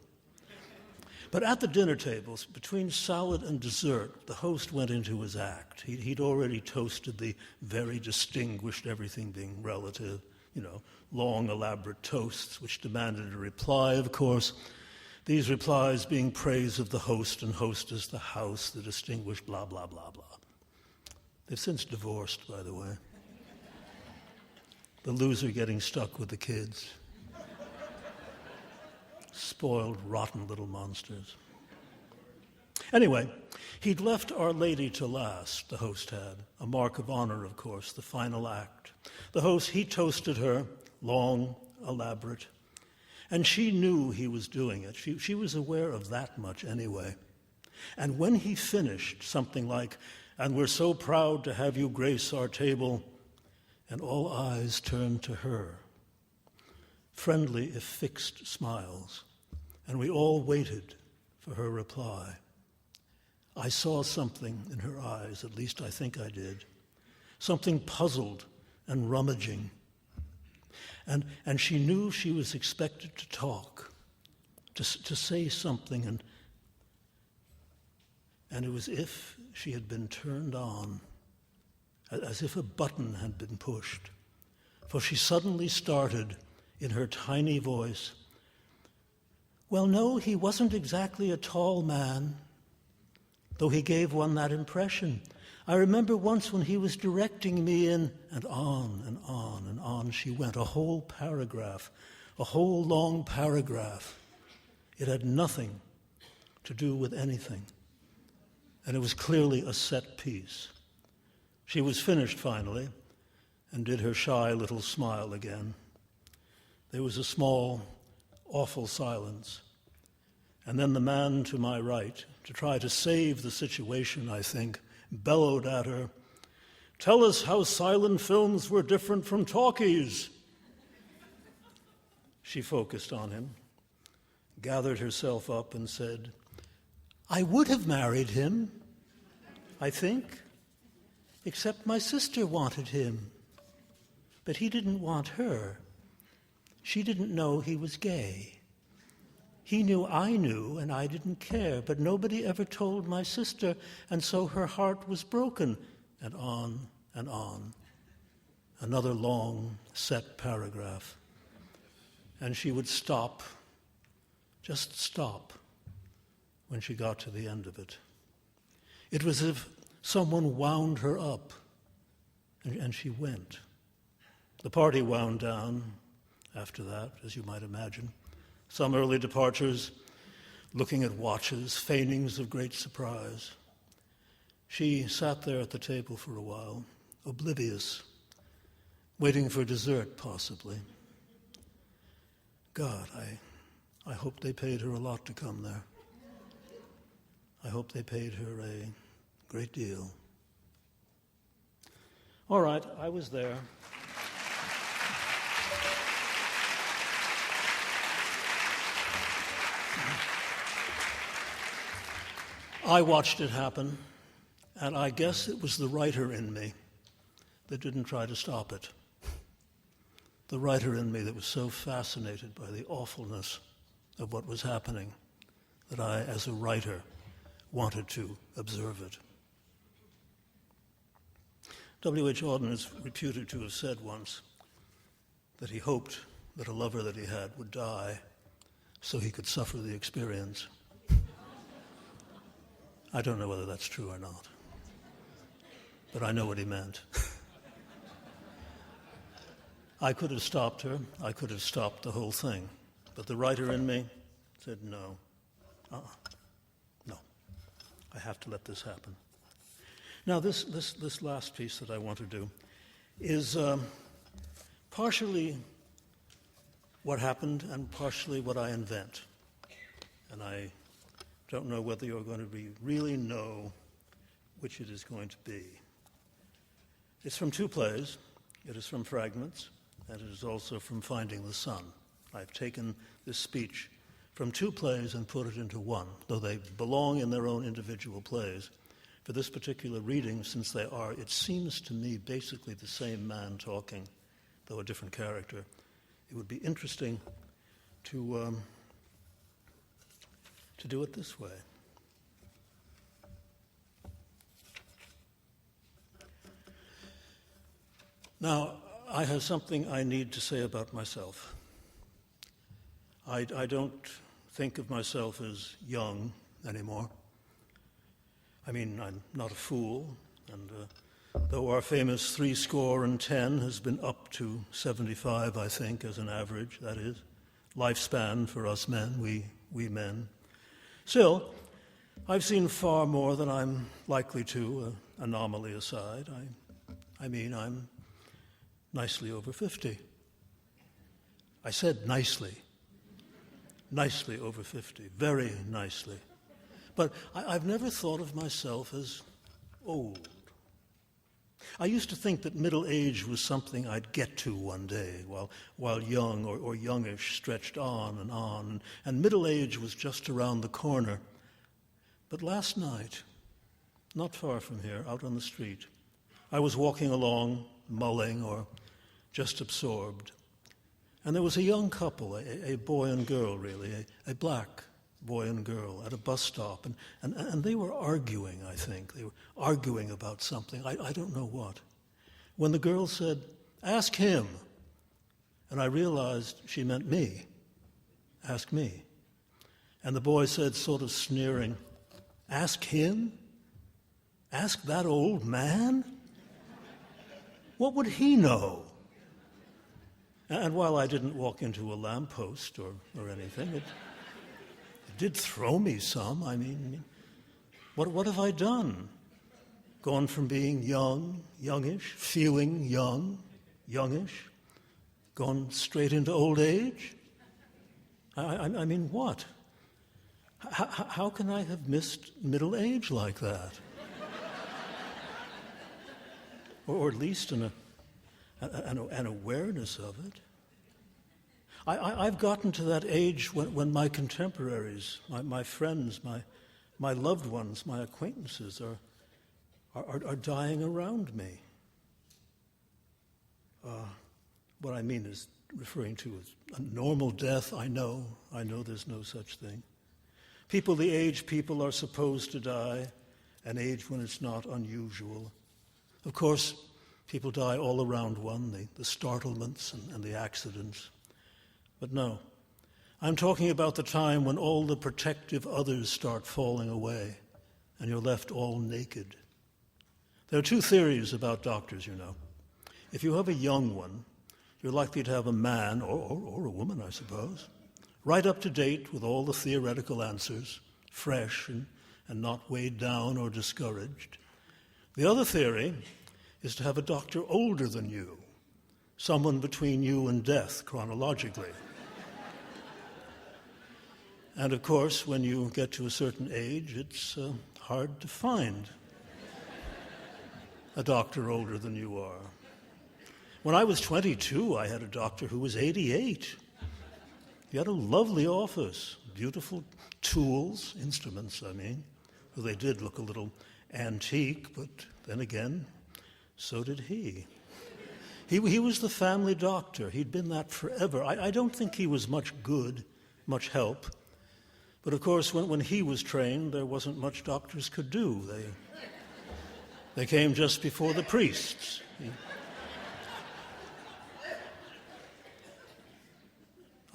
But at the dinner tables, between salad and dessert, the host went into his act. He'd already toasted the very distinguished, everything being relative, you know, long, elaborate toasts, which demanded a reply, of course. These replies being praise of the host and hostess, the house, the distinguished, blah, blah, blah, blah. They've since divorced, by the way. the loser getting stuck with the kids. Spoiled, rotten little monsters. Anyway, he'd left Our Lady to last, the host had. A mark of honor, of course, the final act. The host, he toasted her, long, elaborate. And she knew he was doing it. She was aware of that much anyway. And when he finished, something like, "And we're so proud to have you grace our table," and all eyes turned to her, friendly if fixed smiles, and we all waited for her reply. I saw something in her eyes, at least I think I did, something puzzled and rummaging. And she knew she was expected to talk, to say something, and it was as if she had been turned on, as if a button had been pushed. For she suddenly started, in her tiny voice, "Well, no, he wasn't exactly a tall man, though he gave one that impression. I remember once when he was directing me in," and on and on and on she went, a whole paragraph, a whole long paragraph. It had nothing to do with anything, and it was clearly a set piece. She was finished finally, and did her shy little smile again. There was a small, awful silence, and then the man to my right, to try to save the situation, I think, bellowed at her, "Tell us how silent films were different from talkies." She focused on him, gathered herself up and said, "I would have married him, I think, except my sister wanted him. But he didn't want her. She didn't know he was gay. He knew I knew, and I didn't care, but nobody ever told my sister, and so her heart was broken," and on and on. Another long, set paragraph. And she would stop, just stop, when she got to the end of it. It was as if someone wound her up, and she went. The party wound down after that, as you might imagine. Some early departures, looking at watches, feignings of great surprise. She sat there at the table for a while, oblivious, waiting for dessert, possibly. God, I hope they paid her a lot to come there. I hope they paid her a great deal. All right, I was there. I watched it happen, and I guess it was the writer in me that didn't try to stop it. The writer in me that was so fascinated by the awfulness of what was happening that I, as a writer, wanted to observe it. W.H. Auden is reputed to have said once that he hoped that a lover that he had would die so he could suffer the experience. I don't know whether that's true or not, but I know what he meant. I could have stopped her. I could have stopped the whole thing. But the writer in me said, no. No. I have to let this happen. Now, this last piece that I want to do is partially what happened and partially what I invent. And I don't know whether you're going to really know which it is going to be. It's from two plays. It is from Fragments, and it is also from Finding the Sun. I've taken this speech from two plays and put it into one, though they belong in their own individual plays. For this particular reading, since they are, it seems to me, basically the same man talking, though a different character, it would be interesting to do it this way. Now, I have something I need to say about myself. I don't think of myself as young anymore. I mean, I'm not a fool, and though our famous 70 has been up to 75, I think, as an average, that is, lifespan for us men, we men. Still, I've seen far more than I'm likely to, anomaly aside. I mean, I'm nicely over 50. I said nicely over 50, very nicely. But I've never thought of myself as old. I used to think that middle age was something I'd get to one day, while young or youngish stretched on, and middle age was just around the corner. But last night, not far from here, out on the street, I was walking along, mulling or just absorbed, and there was a young couple, a boy and girl really, a black boy and girl at a bus stop, and they were arguing, I think. They were arguing about something, I don't know what. When the girl said, "Ask him," and I realized she meant me, ask me. And the boy said, sort of sneering, "Ask him? Ask that old man? What would he know?" And while I didn't walk into a lamppost or anything, it did throw me some. I mean, what have I done? Gone from being young, youngish, feeling young, youngish, gone straight into old age? I mean, what? How can I have missed middle age like that? Or at least an awareness of it. I've gotten to that age when my contemporaries, my friends, my loved ones, my acquaintances are dying around me. What I mean is referring to as a normal death. I know there's no such thing. People the age people are supposed to die, an age when it's not unusual. Of course, people die all around one, the startlements and the accidents. But no, I'm talking about the time when all the protective others start falling away and you're left all naked. There are two theories about doctors, you know. If you have a young one, you're likely to have a man, or a woman, I suppose, right up to date with all the theoretical answers, fresh and not weighed down or discouraged. The other theory is to have a doctor older than you, someone between you and death chronologically. And of course, when you get to a certain age, it's hard to find a doctor older than you are. When I was 22, I had a doctor who was 88. He had a lovely office, beautiful tools, instruments, I mean. Well, they did look a little antique, but then again, so did he. He was the family doctor. He'd been that forever. I don't think he was much good, much help. But of course, when he was trained, there wasn't much doctors could do. They came just before the priests.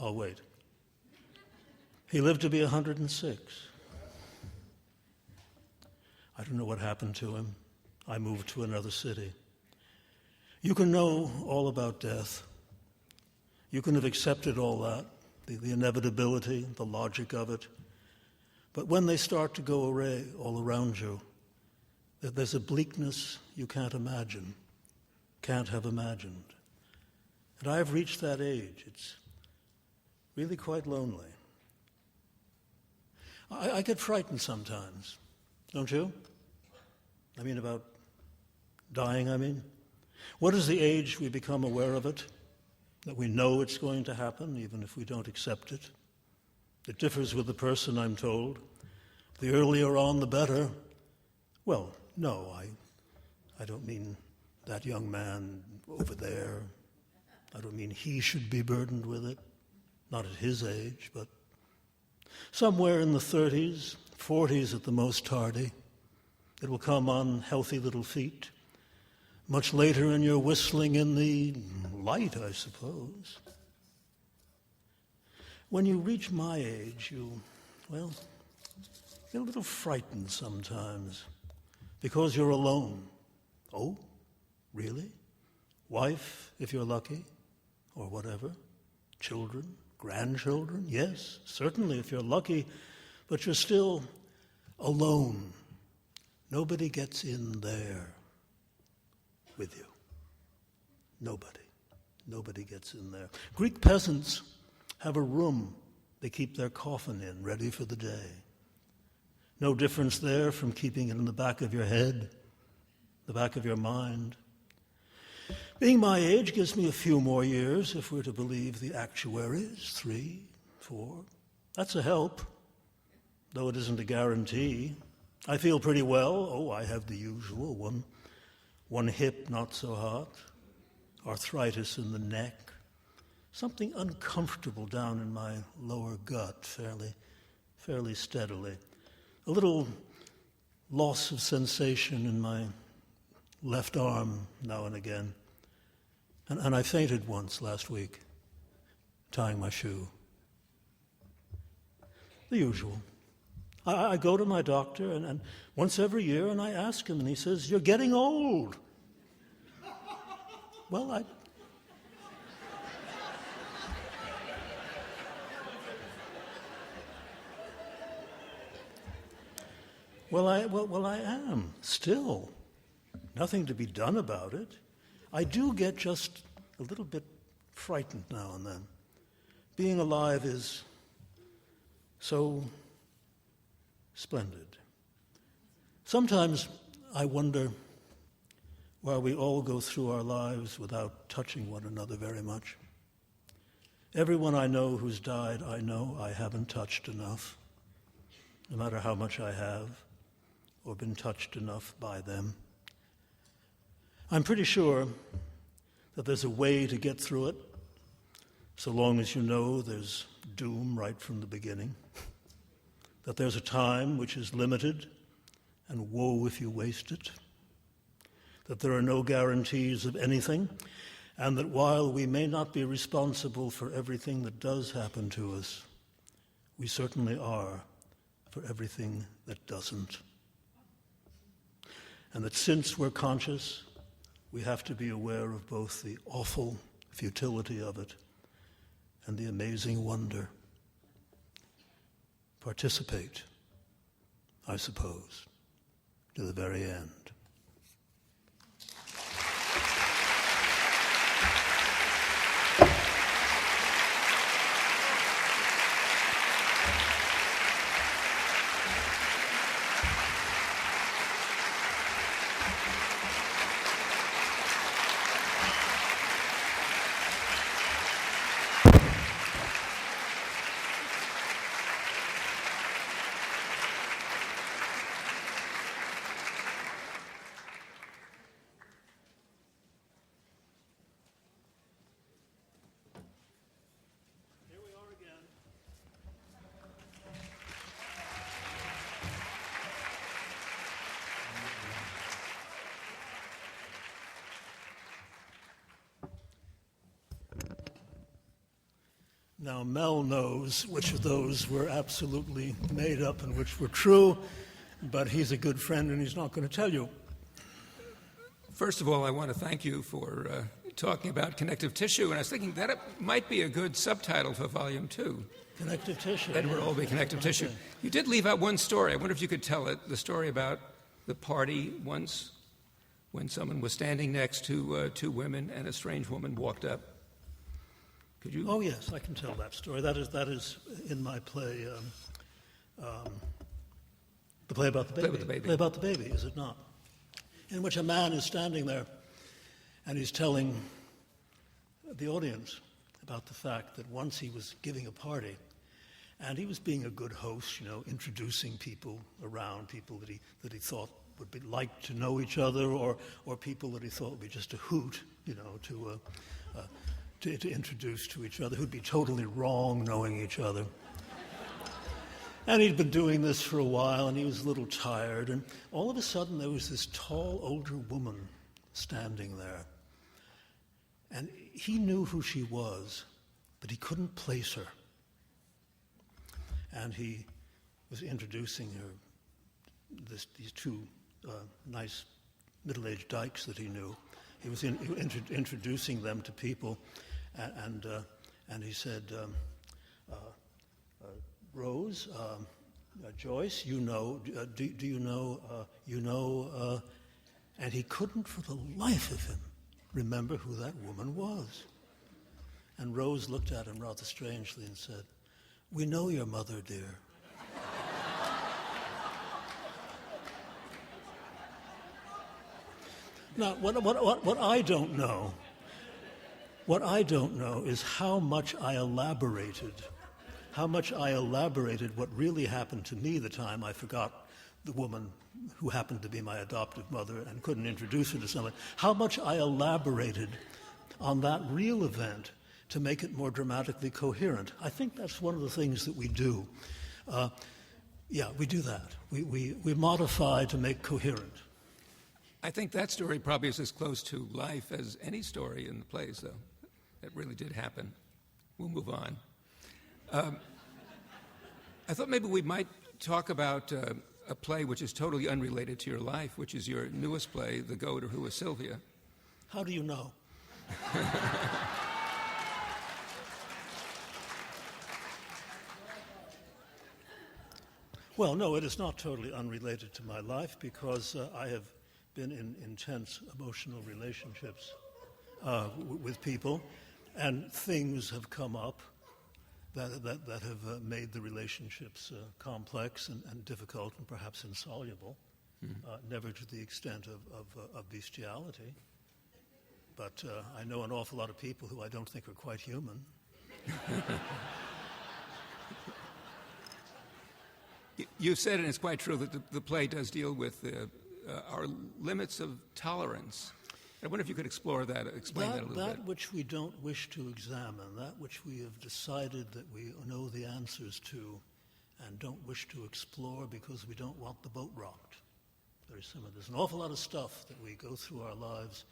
Oh, wait. He lived to be 106. I don't know what happened to him. I moved to another city. You can know all about death. You can have accepted all that, the inevitability, the logic of it. But when they start to go away all around you, there's a bleakness you can't imagine, can't have imagined. And I have reached that age. It's really quite lonely. I get frightened sometimes, don't you? I mean, about dying, I mean. What is the age we become aware of it? That we know it's going to happen, even if we don't accept it? It differs with the person, I'm told. The earlier on, the better. Well, no, I don't mean that young man over there. I don't mean he should be burdened with it. Not at his age, but somewhere in the 30s, 40s at the most tardy. It will come on healthy little feet. Much later, and you're whistling in the light, I suppose. When you reach my age, you get a little frightened sometimes because you're alone. Oh, Really? Wife, if you're lucky, or whatever. Children, grandchildren, yes, certainly if you're lucky, but you're still alone. Nobody gets in there with you. Nobody. Nobody gets in there. Greek peasants have a room they keep their coffin in, ready for the day. No difference there from keeping it in the back of your head, the back of your mind. Being my age gives me a few more years, if we're to believe the actuaries, 3, 4. That's a help, though it isn't a guarantee. I feel pretty well. Oh, I have the usual, one hip not so hot, arthritis in the neck, something uncomfortable down in my lower gut fairly steadily, a little loss of sensation in my left arm now and again. And I fainted once last week, tying my shoe. The usual. I go to my doctor and once every year and I ask him and he says, "You're getting old." Well, I am, still. Nothing to be done about it. I do get just a little bit frightened now and then. Being alive is so splendid. Sometimes I wonder why we all go through our lives without touching one another very much. Everyone I know who's died, I know I haven't touched enough, no matter how much I have, or been touched enough by them. I'm pretty sure that there's a way to get through it, so long as you know there's doom right from the beginning, that there's a time which is limited, and woe if you waste it, that there are no guarantees of anything, and that while we may not be responsible for everything that does happen to us, we certainly are for everything that doesn't. And that since we're conscious, we have to be aware of both the awful futility of it and the amazing wonder. Participate, I suppose, to the very end. Now, Mel knows which of those were absolutely made up and which were true, but he's a good friend and he's not going to tell you. First of all, I want to thank you for talking about connective tissue, and I was thinking that it might be a good subtitle for Volume 2. Connective tissue. Edward Albee, Connective Tissue. You did leave out one story. I wonder if you could tell it, the story about the party once when someone was standing next to two women and a strange woman walked up. Could you? Oh, yes, I can tell that story. That is in my play, the play about the baby. Play with the baby. Play about the baby, is it not? In which a man is standing there and he's telling the audience about the fact that once he was giving a party and he was being a good host, introducing people around, people that he thought would be like to know each other or people that he thought would be just a hoot, to introduce to each other, who'd be totally wrong knowing each other. And he'd been doing this for a while, and he was a little tired, and all of a sudden there was this tall, older woman standing there. And he knew who she was, but he couldn't place her. And he was introducing her, these two nice middle-aged dykes that he knew. he was introducing them to people, and he said, Rose, Joyce, do you know, and he couldn't for the life of him remember who that woman was. And Rose looked at him rather strangely and said, "We know your mother, dear." Now, what I don't know is how much I elaborated what really happened to me the time I forgot the woman who happened to be my adoptive mother and couldn't introduce her to someone, how much I elaborated on that real event to make it more dramatically coherent. I think that's one of the things that we do. We do that. We modify to make coherent. I think that story probably is as close to life as any story in the plays, though. That really did happen. We'll move on. I thought maybe we might talk about a play which is totally unrelated to your life, which is your newest play, The Goat, or Who Was Sylvia? How do you know? Well, no, it is not totally unrelated to my life because I have been in intense emotional relationships with people, and things have come up that have made the relationships complex and difficult and perhaps insoluble, never to the extent of bestiality. But I know an awful lot of people who I don't think are quite human. You said, and it's quite true, that the play does deal with our limits of tolerance. I wonder if you could explain that a little bit. That which we don't wish to examine, that which we have decided that we know the answers to and don't wish to explore because we don't want the boat rocked. Very similar. There's an awful lot of stuff that we go through our lives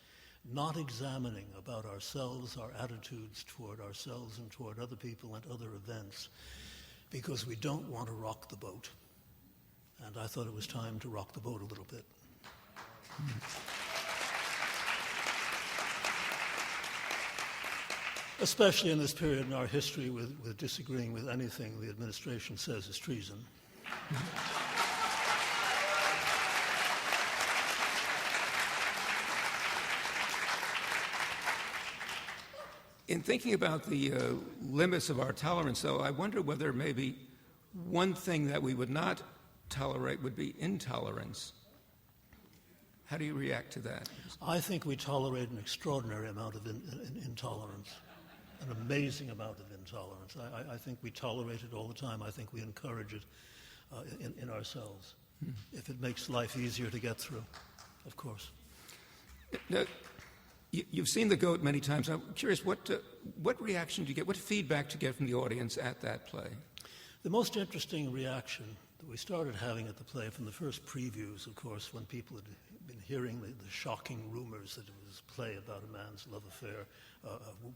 not examining about ourselves, our attitudes toward ourselves and toward other people and other events, because we don't want to rock the boat. And I thought it was time to rock the boat a little bit. Especially in this period in our history with disagreeing with anything the administration says is treason. In thinking about the limits of our tolerance, though, I wonder whether maybe one thing that we would not tolerate would be intolerance. How do you react to that? I think we tolerate an extraordinary amount of intolerance, an amazing amount of intolerance. I think we tolerate it all the time. I think we encourage it in ourselves, if it makes life easier to get through, of course. Now, you've seen The Goat many times. I'm curious, what reaction do you get, what feedback do you get from the audience at that play? The most interesting reaction that we started having at the play from the first previews, of course, when people had been hearing the shocking rumors that it was a play about a man's love affair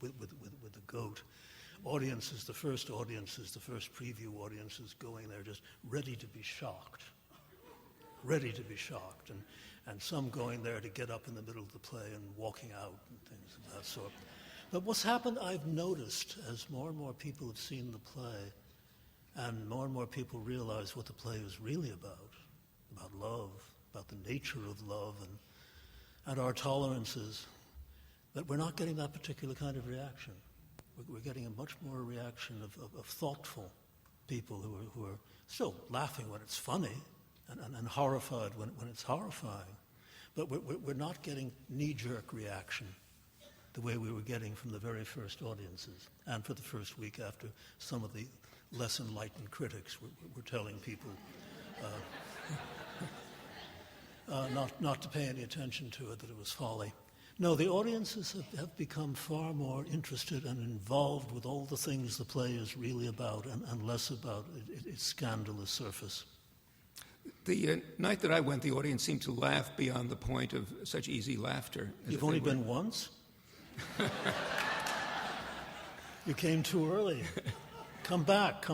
with a goat. Audiences, the first preview audiences going there just ready to be shocked. And some going there to get up in the middle of the play and walking out and things of that sort. But what's happened, I've noticed, as more and more people have seen the play, and more people realize what the play is really about love, about the nature of love, and our tolerances, that we're not getting that particular kind of reaction. We're getting a much more reaction of thoughtful people who are still laughing when it's funny, and horrified when it's horrifying. But we're not getting knee-jerk reaction the way we were getting from the very first audiences, and for the first week after some of the less enlightened critics were telling people not to pay any attention to it, that it was folly. No, the audiences have become far more interested and involved with all the things the play is really about, and less about its scandalous surface. The night that I went, the audience seemed to laugh beyond the point of such easy laughter. You've only been once? You came too early. Come back.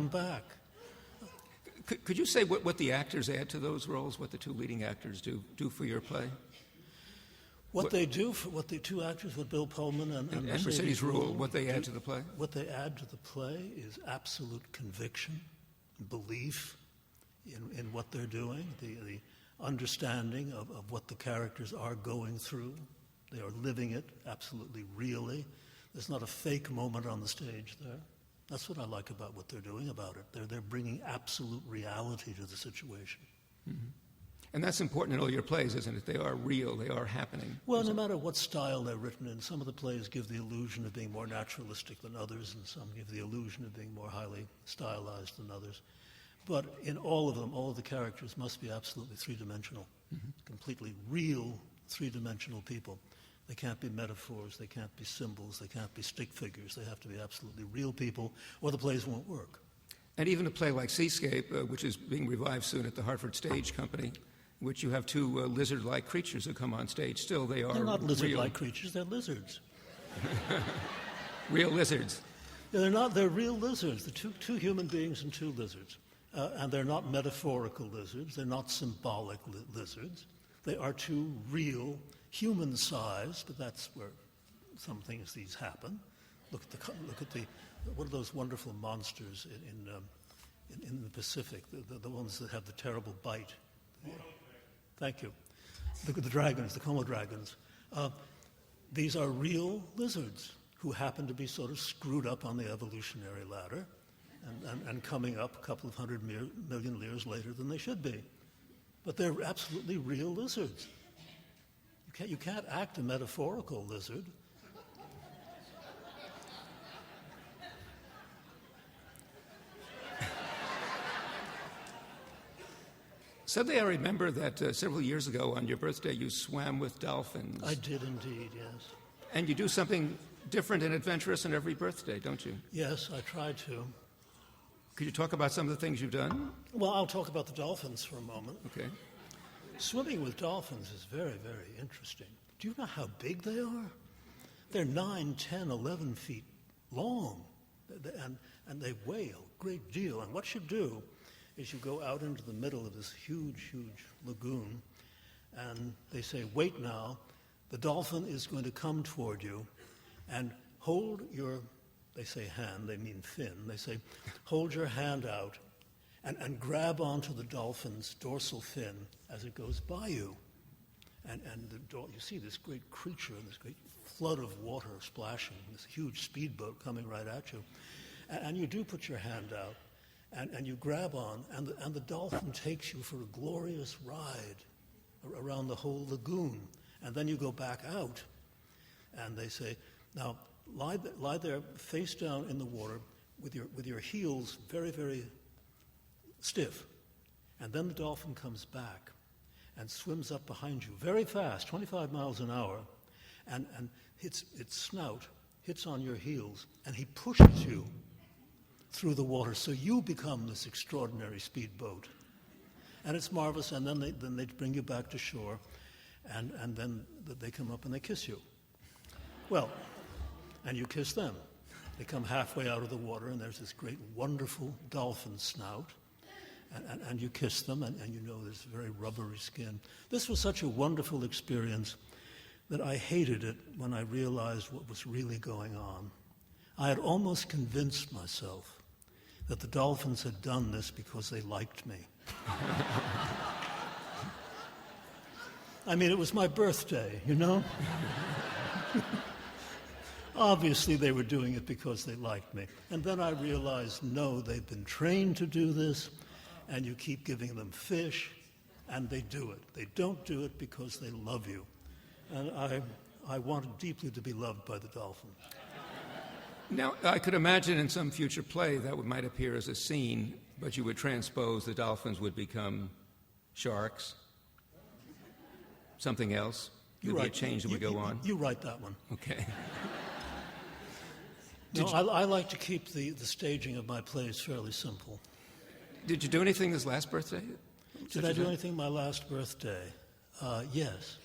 Could you say what the actors add to those roles, what the two leading actors do for your play? What they do, what the two actors, what Bill Pullman and Mercedes Ruehl, what they add to the play? What they add to the play is absolute conviction, belief in what they're doing, the understanding of what the characters are going through. They are living it absolutely really. There's not a fake moment on the stage there. That's what I like about what they're doing about it. They're bringing absolute reality to the situation. Mm-hmm. And that's important in all your plays, isn't it? They are real, they are happening. Well, no matter what style they're written in, some of the plays give the illusion of being more naturalistic than others, and some give the illusion of being more highly stylized than others. But in all of them, all of the characters must be absolutely three-dimensional, completely real three-dimensional people. They can't be metaphors, they can't be symbols, they can't be stick figures. They have to be absolutely real people, or the plays won't work. And even a play like Seascape, which is being revived soon at the Hartford Stage Company, in which you have two lizard-like creatures who come on stage, still they are They're not lizard-like real. creatures, they're lizards. Real lizards. Yeah, they're not, they're real lizards. They're two human beings and two lizards. And they're not metaphorical lizards, they're not symbolic lizards. They are two real, human-sized, but that's where some things these happen. Look at the what are those wonderful monsters in the Pacific, the ones that have the terrible bite. Thank you. The dragons, the Como dragons. These are real lizards who happen to be sort of screwed up on the evolutionary ladder and coming up a couple of million years later than they should be. But they're absolutely real lizards. You can't act a metaphorical lizard. Suddenly I remember that several years ago on your birthday you swam with dolphins. I did indeed, yes. And you do something different and adventurous on every birthday, don't you? Yes, I tried to. Could you talk about some of the things you've done? Well, I'll talk about the dolphins for a moment. Okay. Swimming with dolphins is very, very interesting. Do you know how big they are? They're 9, 10, 11 feet long, and they weigh a great deal. And what you do is you go out into the middle of this huge, huge lagoon, and they say, wait now, the dolphin is going to come toward you, and hold your, they say hand, they mean fin, they say, hold your hand out, and grab onto the dolphin's dorsal fin as it goes by you. And you see this great creature and this great flood of water splashing, this huge speedboat coming right at you. And you do put your hand out, and you grab on, and the dolphin takes you for a glorious ride around the whole lagoon. And then you go back out, and they say, now lie there face down in the water with your heels very, very stiff. And then the dolphin comes back and swims up behind you very fast, 25 miles an hour, and its snout hits on your heels, and he pushes you through the water, so you become this extraordinary speedboat. And it's marvelous, and then they bring you back to shore, and then they come up and they kiss you. Well, and you kiss them. They come halfway out of the water, and there's this great, wonderful dolphin snout, and you kiss them, and you know this very rubbery skin. This was such a wonderful experience that I hated it when I realized what was really going on. I had almost convinced myself that the dolphins had done this because they liked me. I mean, it was my birthday, you know? Obviously, they were doing it because they liked me. And then I realized, no, they've been trained to do this, and you keep giving them fish, and they do it. They don't do it because they love you. And I wanted deeply to be loved by the dolphins. Now, I could imagine in some future play that might appear as a scene, but you would transpose the dolphins would become sharks, something else. There'd be a change that would go on. You write that one. Okay. No, I like to keep the staging of my plays fairly simple. Did you do anything this last birthday? Did I do anything my last birthday? Yes.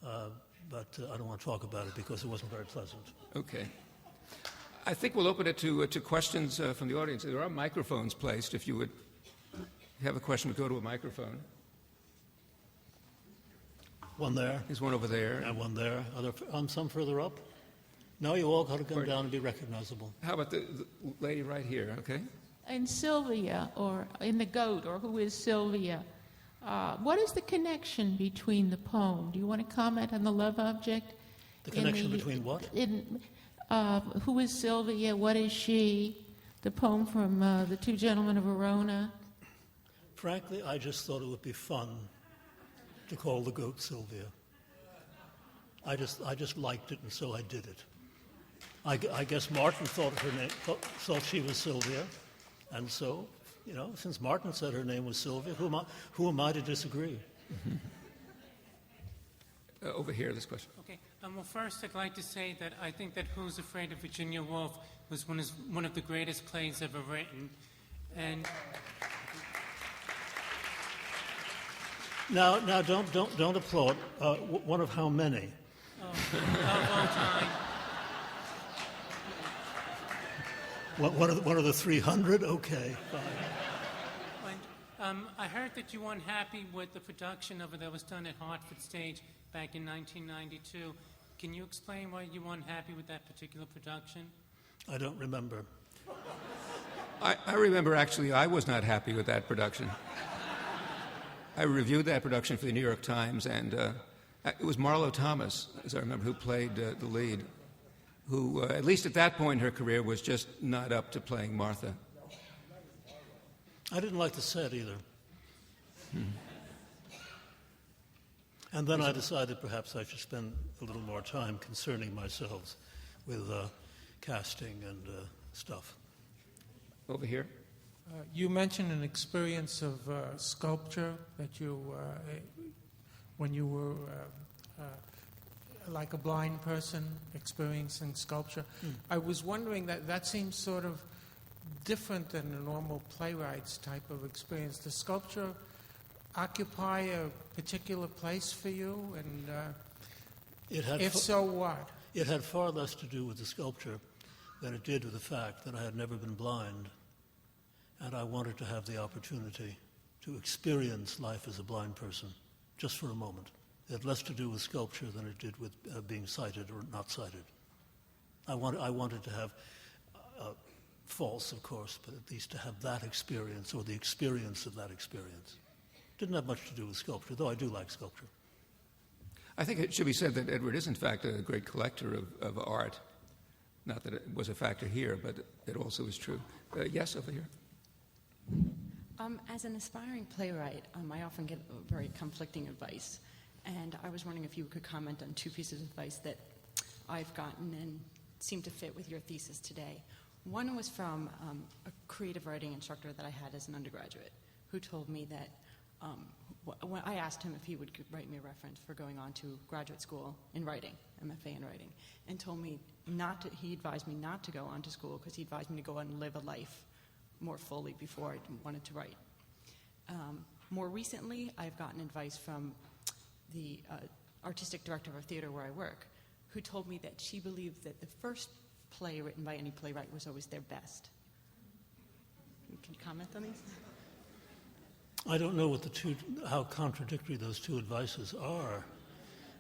But I don't want to talk about it because it wasn't very pleasant. Okay. I think we'll open it to questions from the audience. There are microphones placed. If you would have a question, we'll go to a microphone. One there, There's one over there. and one there. Are there some further up? No, you all got to come down and be recognizable. How about the lady right here, okay? In Sylvia, or in The Goat, or Who is Sylvia, what is the connection between the poem? Do you want to comment on the love object? The connection between what? Who is Sylvia? What is she? The poem from The Two Gentlemen of Verona. Frankly, I just thought it would be fun to call the goat Sylvia. I just liked it, and so I did it. I guess Martin thought she was Sylvia, and so, since Martin said her name was Sylvia, who am I to disagree? Over here, this question. Okay. Well, first, I'd like to say that I think that Who's Afraid of Virginia Woolf was one of the greatest plays ever written, and. Now, don't applaud. One of how many? Of all time. One of the 300? Okay, fine. And, I heard that you weren't happy with the production of it that was done at Hartford Stage back in 1992. Can you explain why you weren't happy with that particular production? I don't remember. I remember, actually, I was not happy with that production. I reviewed that production for the New York Times, and it was Marlo Thomas, as I remember, who played the lead, who, at least at that point in her career, was just not up to playing Martha. I didn't like the set either. And then I decided perhaps I should spend a little more time concerning myself with casting and stuff. Over here. You mentioned an experience of sculpture that you, when you were like a blind person experiencing sculpture. I was wondering that seems sort of different than a normal playwright's type of experience. Does sculpture occupy a particular place for you? And if so, what? It had far less to do with the sculpture than it did with the fact that I had never been blind. And I wanted to have the opportunity to experience life as a blind person, just for a moment. It had less to do with sculpture than it did with being sighted or not sighted. I wanted to have, false, of course, but at least to have that experience, or the experience of that experience. Didn't have much to do with sculpture, though I do like sculpture. I think it should be said that Edward is, in fact, a great collector of art. Not that it was a factor here, but it also is true. Yes, over here. As an aspiring playwright, I often get very conflicting advice, and I was wondering if you could comment on two pieces of advice that I've gotten and seem to fit with your thesis today. One was from a creative writing instructor that I had as an undergraduate, who told me that when I asked him if he would write me a reference for going on to graduate school in writing, MFA in writing, and told me he advised me not to go on to school because he advised me to go on and live a life more fully before I wanted to write. More recently, I've gotten advice from the artistic director of a theater where I work, who told me that she believed that the first play written by any playwright was always their best. Can you comment on these? I don't know how contradictory those two advices are.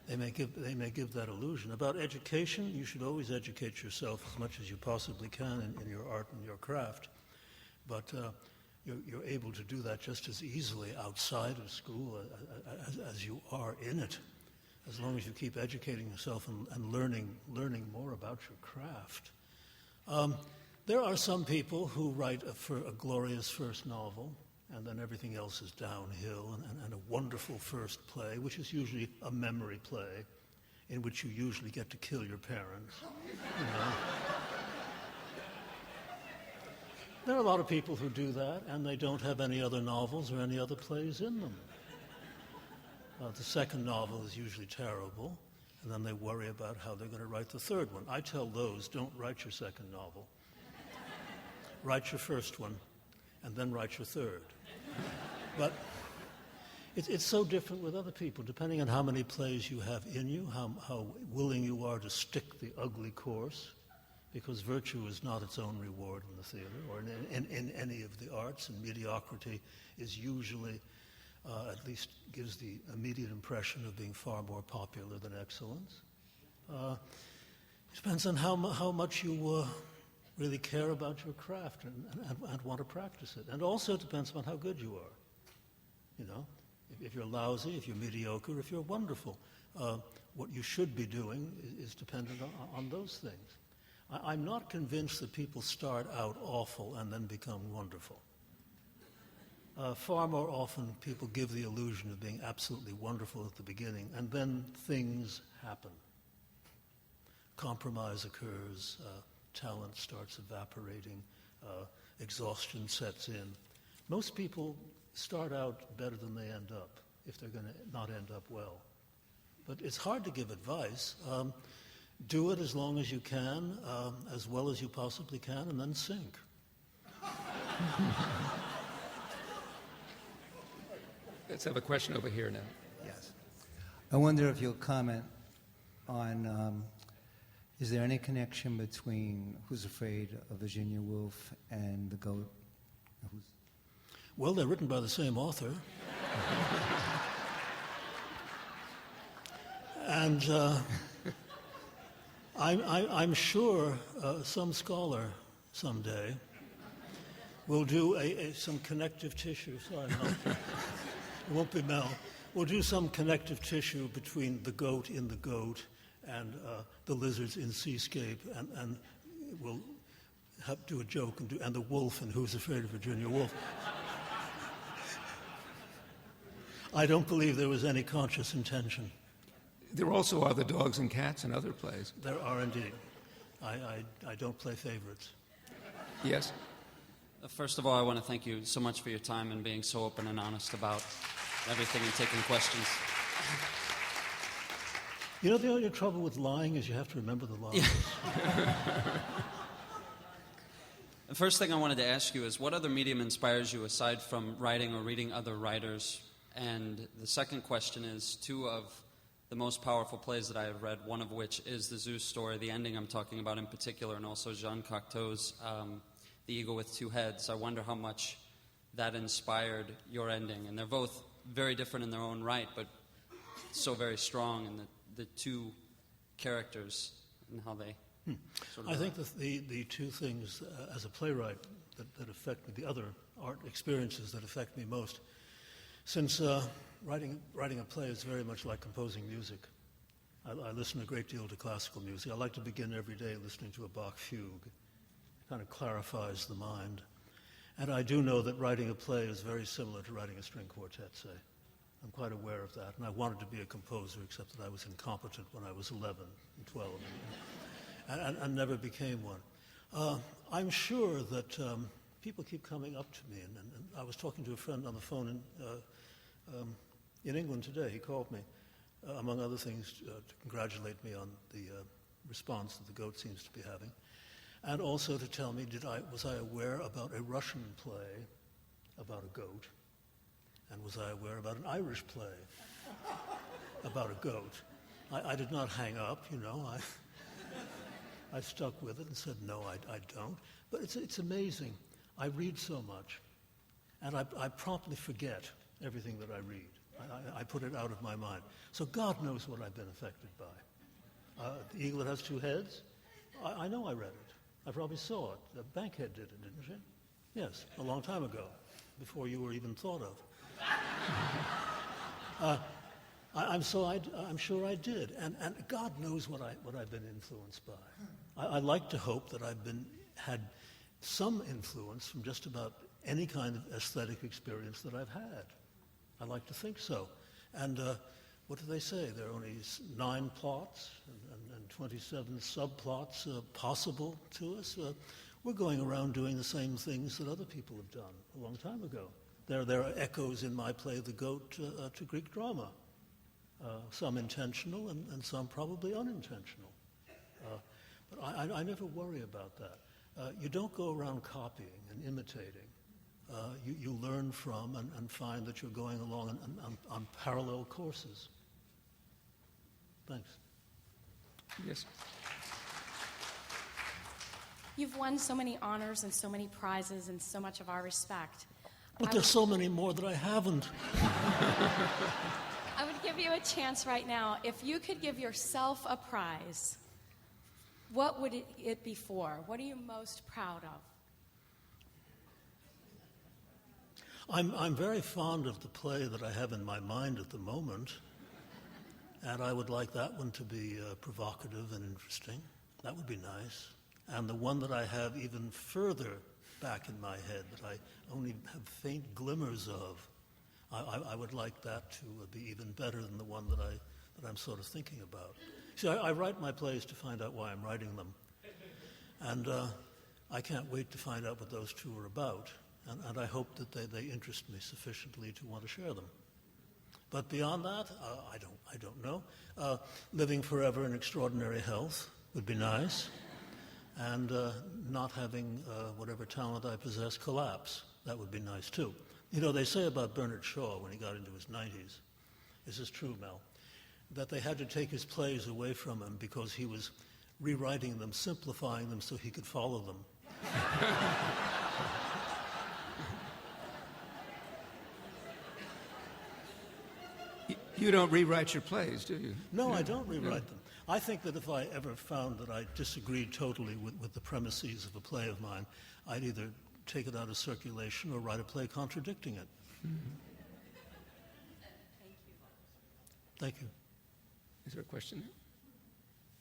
They may give that illusion. About education, you should always educate yourself as much as you possibly can in your art and your craft. But you're able to do that just as easily outside of school as you are in it, as long as you keep educating yourself and learning more about your craft. There are some people who write a glorious first novel, and then everything else is downhill, and a wonderful first play, which is usually a memory play, in which you usually get to kill your parents. You know. There are a lot of people who do that, and they don't have any other novels or any other plays in them. The second novel is usually terrible, and then they worry about how they're going to write the third one. I tell those, don't write your second novel. Write your first one, and then write your third. But it's so different with other people, depending on how many plays you have in you, how willing you are to stick the ugly course, because virtue is not its own reward in the theater or in any of the arts, and mediocrity is usually at least gives the immediate impression of being far more popular than excellence. It depends on how much you really care about your craft and want to practice it. And also it depends on how good you are. You know, if you're lousy, if you're mediocre, if you're wonderful, what you should be doing is dependent on those things. I'm not convinced that people start out awful and then become wonderful. Far more often, people give the illusion of being absolutely wonderful at the beginning, and then things happen. Compromise occurs, talent starts evaporating, exhaustion sets in. Most people start out better than they end up, if they're going to not end up well. But it's hard to give advice. Do it as long as you can, as well as you possibly can, and then sink. Let's have a question over here now. Yes. I wonder if you'll comment on, is there any connection between Who's Afraid of Virginia Woolf and The Goat? Well, they're written by the same author. And I'm sure some scholar someday will do some connective tissue. Sorry, Mel. It won't be Mel. We'll do some connective tissue between the goat in The Goat and the lizards in Seascape, and we'll do a joke and the wolf and Who's Afraid of Virginia Woolf. I don't believe there was any conscious intention. There also are the dogs and cats in other plays. There are indeed. I don't play favorites. Yes? First of all, I want to thank you so much for your time and being so open and honest about everything and taking questions. You know, the only trouble with lying is you have to remember the lies. Yeah. The first thing I wanted to ask you is, what other medium inspires you aside from writing or reading other writers? And the second question is, two of the most powerful plays that I have read, one of which is the Zeus story, the ending I'm talking about in particular, and also Jean Cocteau's The Eagle with Two Heads. I wonder how much that inspired your ending. And they're both very different in their own right, but so very strong in the two characters and how they sort of... I think that the two things as a playwright that affect me, the other art experiences that affect me most, since writing a play is very much like composing music. I listen a great deal to classical music. I like to begin every day listening to a Bach fugue. It kind of clarifies the mind. And I do know that writing a play is very similar to writing a string quartet, say. I'm quite aware of that. And I wanted to be a composer, except that I was incompetent when I was 11 and 12 and never became one. I'm sure that people keep coming up to me. And I was talking to a friend on the phone in England today. He called me, among other things, to congratulate me on the response that The Goat seems to be having, and also to tell me, was I aware about a Russian play about a goat, and was I aware about an Irish play about a goat? I did not hang up, you know. I stuck with it and said, no, I don't. But it's amazing. I read so much, and I promptly forget everything that I read. I put it out of my mind. So God knows what I've been affected by. The Eagle That Has Two Heads, I know I read it. I probably saw it. Bankhead did it, didn't she? Yes, a long time ago, before you were even thought of. I'm sure I did. And God knows what I've been influenced by. I like to hope that I've had some influence from just about any kind of aesthetic experience that I've had. I like to think so. And what do they say? There are only 9 plots and 27 subplots possible to us. We're going around doing the same things that other people have done a long time ago. There are echoes in my play, The Goat, to Greek drama. Some intentional and some probably unintentional. But I never worry about that. You don't go around copying and imitating. You learn from and find that you're going along on parallel courses. Thanks. Yes. You've won so many honors and so many prizes and so much of our respect. But there's so many more that I haven't. I would give you a chance right now. If you could give yourself a prize, what would it be for? What are you most proud of? I'm very fond of the play that I have in my mind at the moment, and I would like that one to be provocative and interesting. That would be nice. And the one that I have even further back in my head that I only have faint glimmers of, I would like that to be even better than the one that I'm sort of thinking about. See, I write my plays to find out why I'm writing them, and I can't wait to find out what those two are about. And I hope that they interest me sufficiently to want to share them. But beyond that, I don't know. Living forever in extraordinary health would be nice, and not having whatever talent I possess collapse. That would be nice too. You know, they say about Bernard Shaw when he got into his 90s, this is true, Mel, that they had to take his plays away from him because he was rewriting them, simplifying them so he could follow them. You don't rewrite your plays, do you? No, I don't rewrite them. I think that if I ever found that I disagreed totally with the premises of a play of mine, I'd either take it out of circulation or write a play contradicting it. Mm-hmm. Thank you. Is there a question?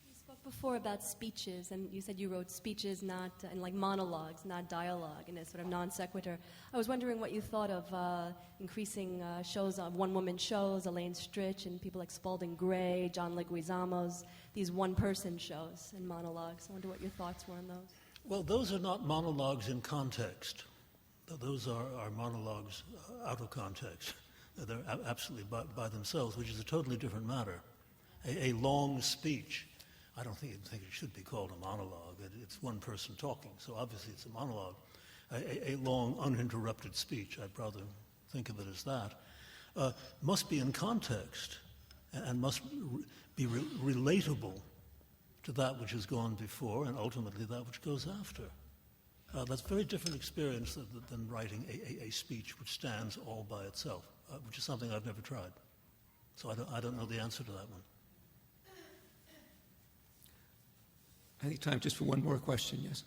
You spoke before about speeches, and you said you wrote speeches not and like monologues, not dialogue, and a sort of non sequitur. I was wondering what you thought of increasing shows of one-woman shows, Elaine Stritch and people like Spalding Gray, John Leguizamo's, these one-person shows and monologues. I wonder what your thoughts were on those. Well, those are not monologues in context. Those are monologues out of context. They're absolutely by themselves, which is a totally different matter. A long speech, I don't think it should be called a monologue. It's one person talking, so obviously it's a monologue. A long, uninterrupted speech, I'd rather think of it as that, must be in context and must be relatable to that which has gone before and ultimately that which goes after. That's a very different experience than writing a speech which stands all by itself, which is something I've never tried. So I don't know the answer to that one. I think time just for one more question, yes?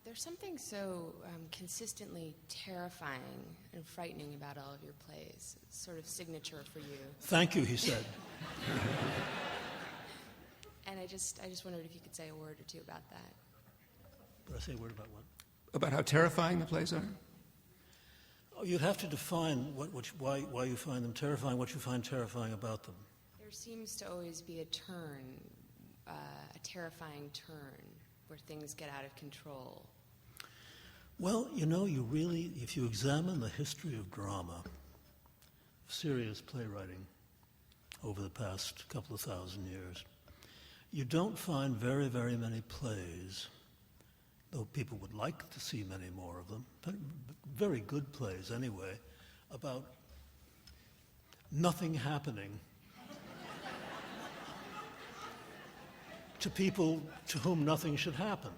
There's something so consistently terrifying and frightening about all of your plays. It's sort of signature for you. Thank you, he said. And I just wondered if you could say a word or two about that. Did I say a word about what? About how terrifying the plays are? Oh, you'd have to define why you find them terrifying, what you find terrifying about them. There seems to always be a turn, a terrifying turn, where things get out of control. Well, you know, if you examine the history of drama, serious playwriting over the past couple of thousand years, you don't find very, very many plays, though people would like to see many more of them, but very good plays anyway, about nothing happening to people to whom nothing should happen.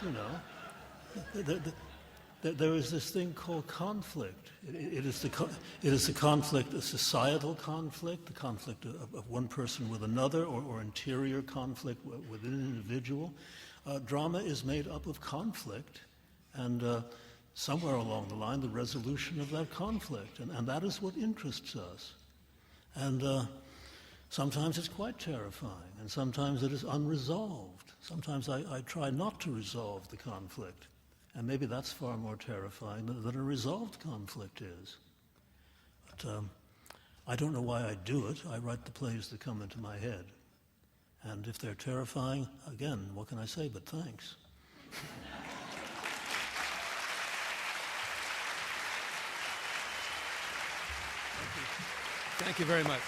You know, there is this thing called conflict. It is the conflict, a societal conflict, the conflict of one person with another, or interior conflict within an individual. Drama is made up of conflict, and somewhere along the line, the resolution of that conflict, and that is what interests us. And sometimes it's quite terrifying, and sometimes it is unresolved. Sometimes I try not to resolve the conflict, and maybe that's far more terrifying than a resolved conflict is. But I don't know why I do it. I write the plays that come into my head. And if they're terrifying, again, what can I say but thanks? Thank you very much.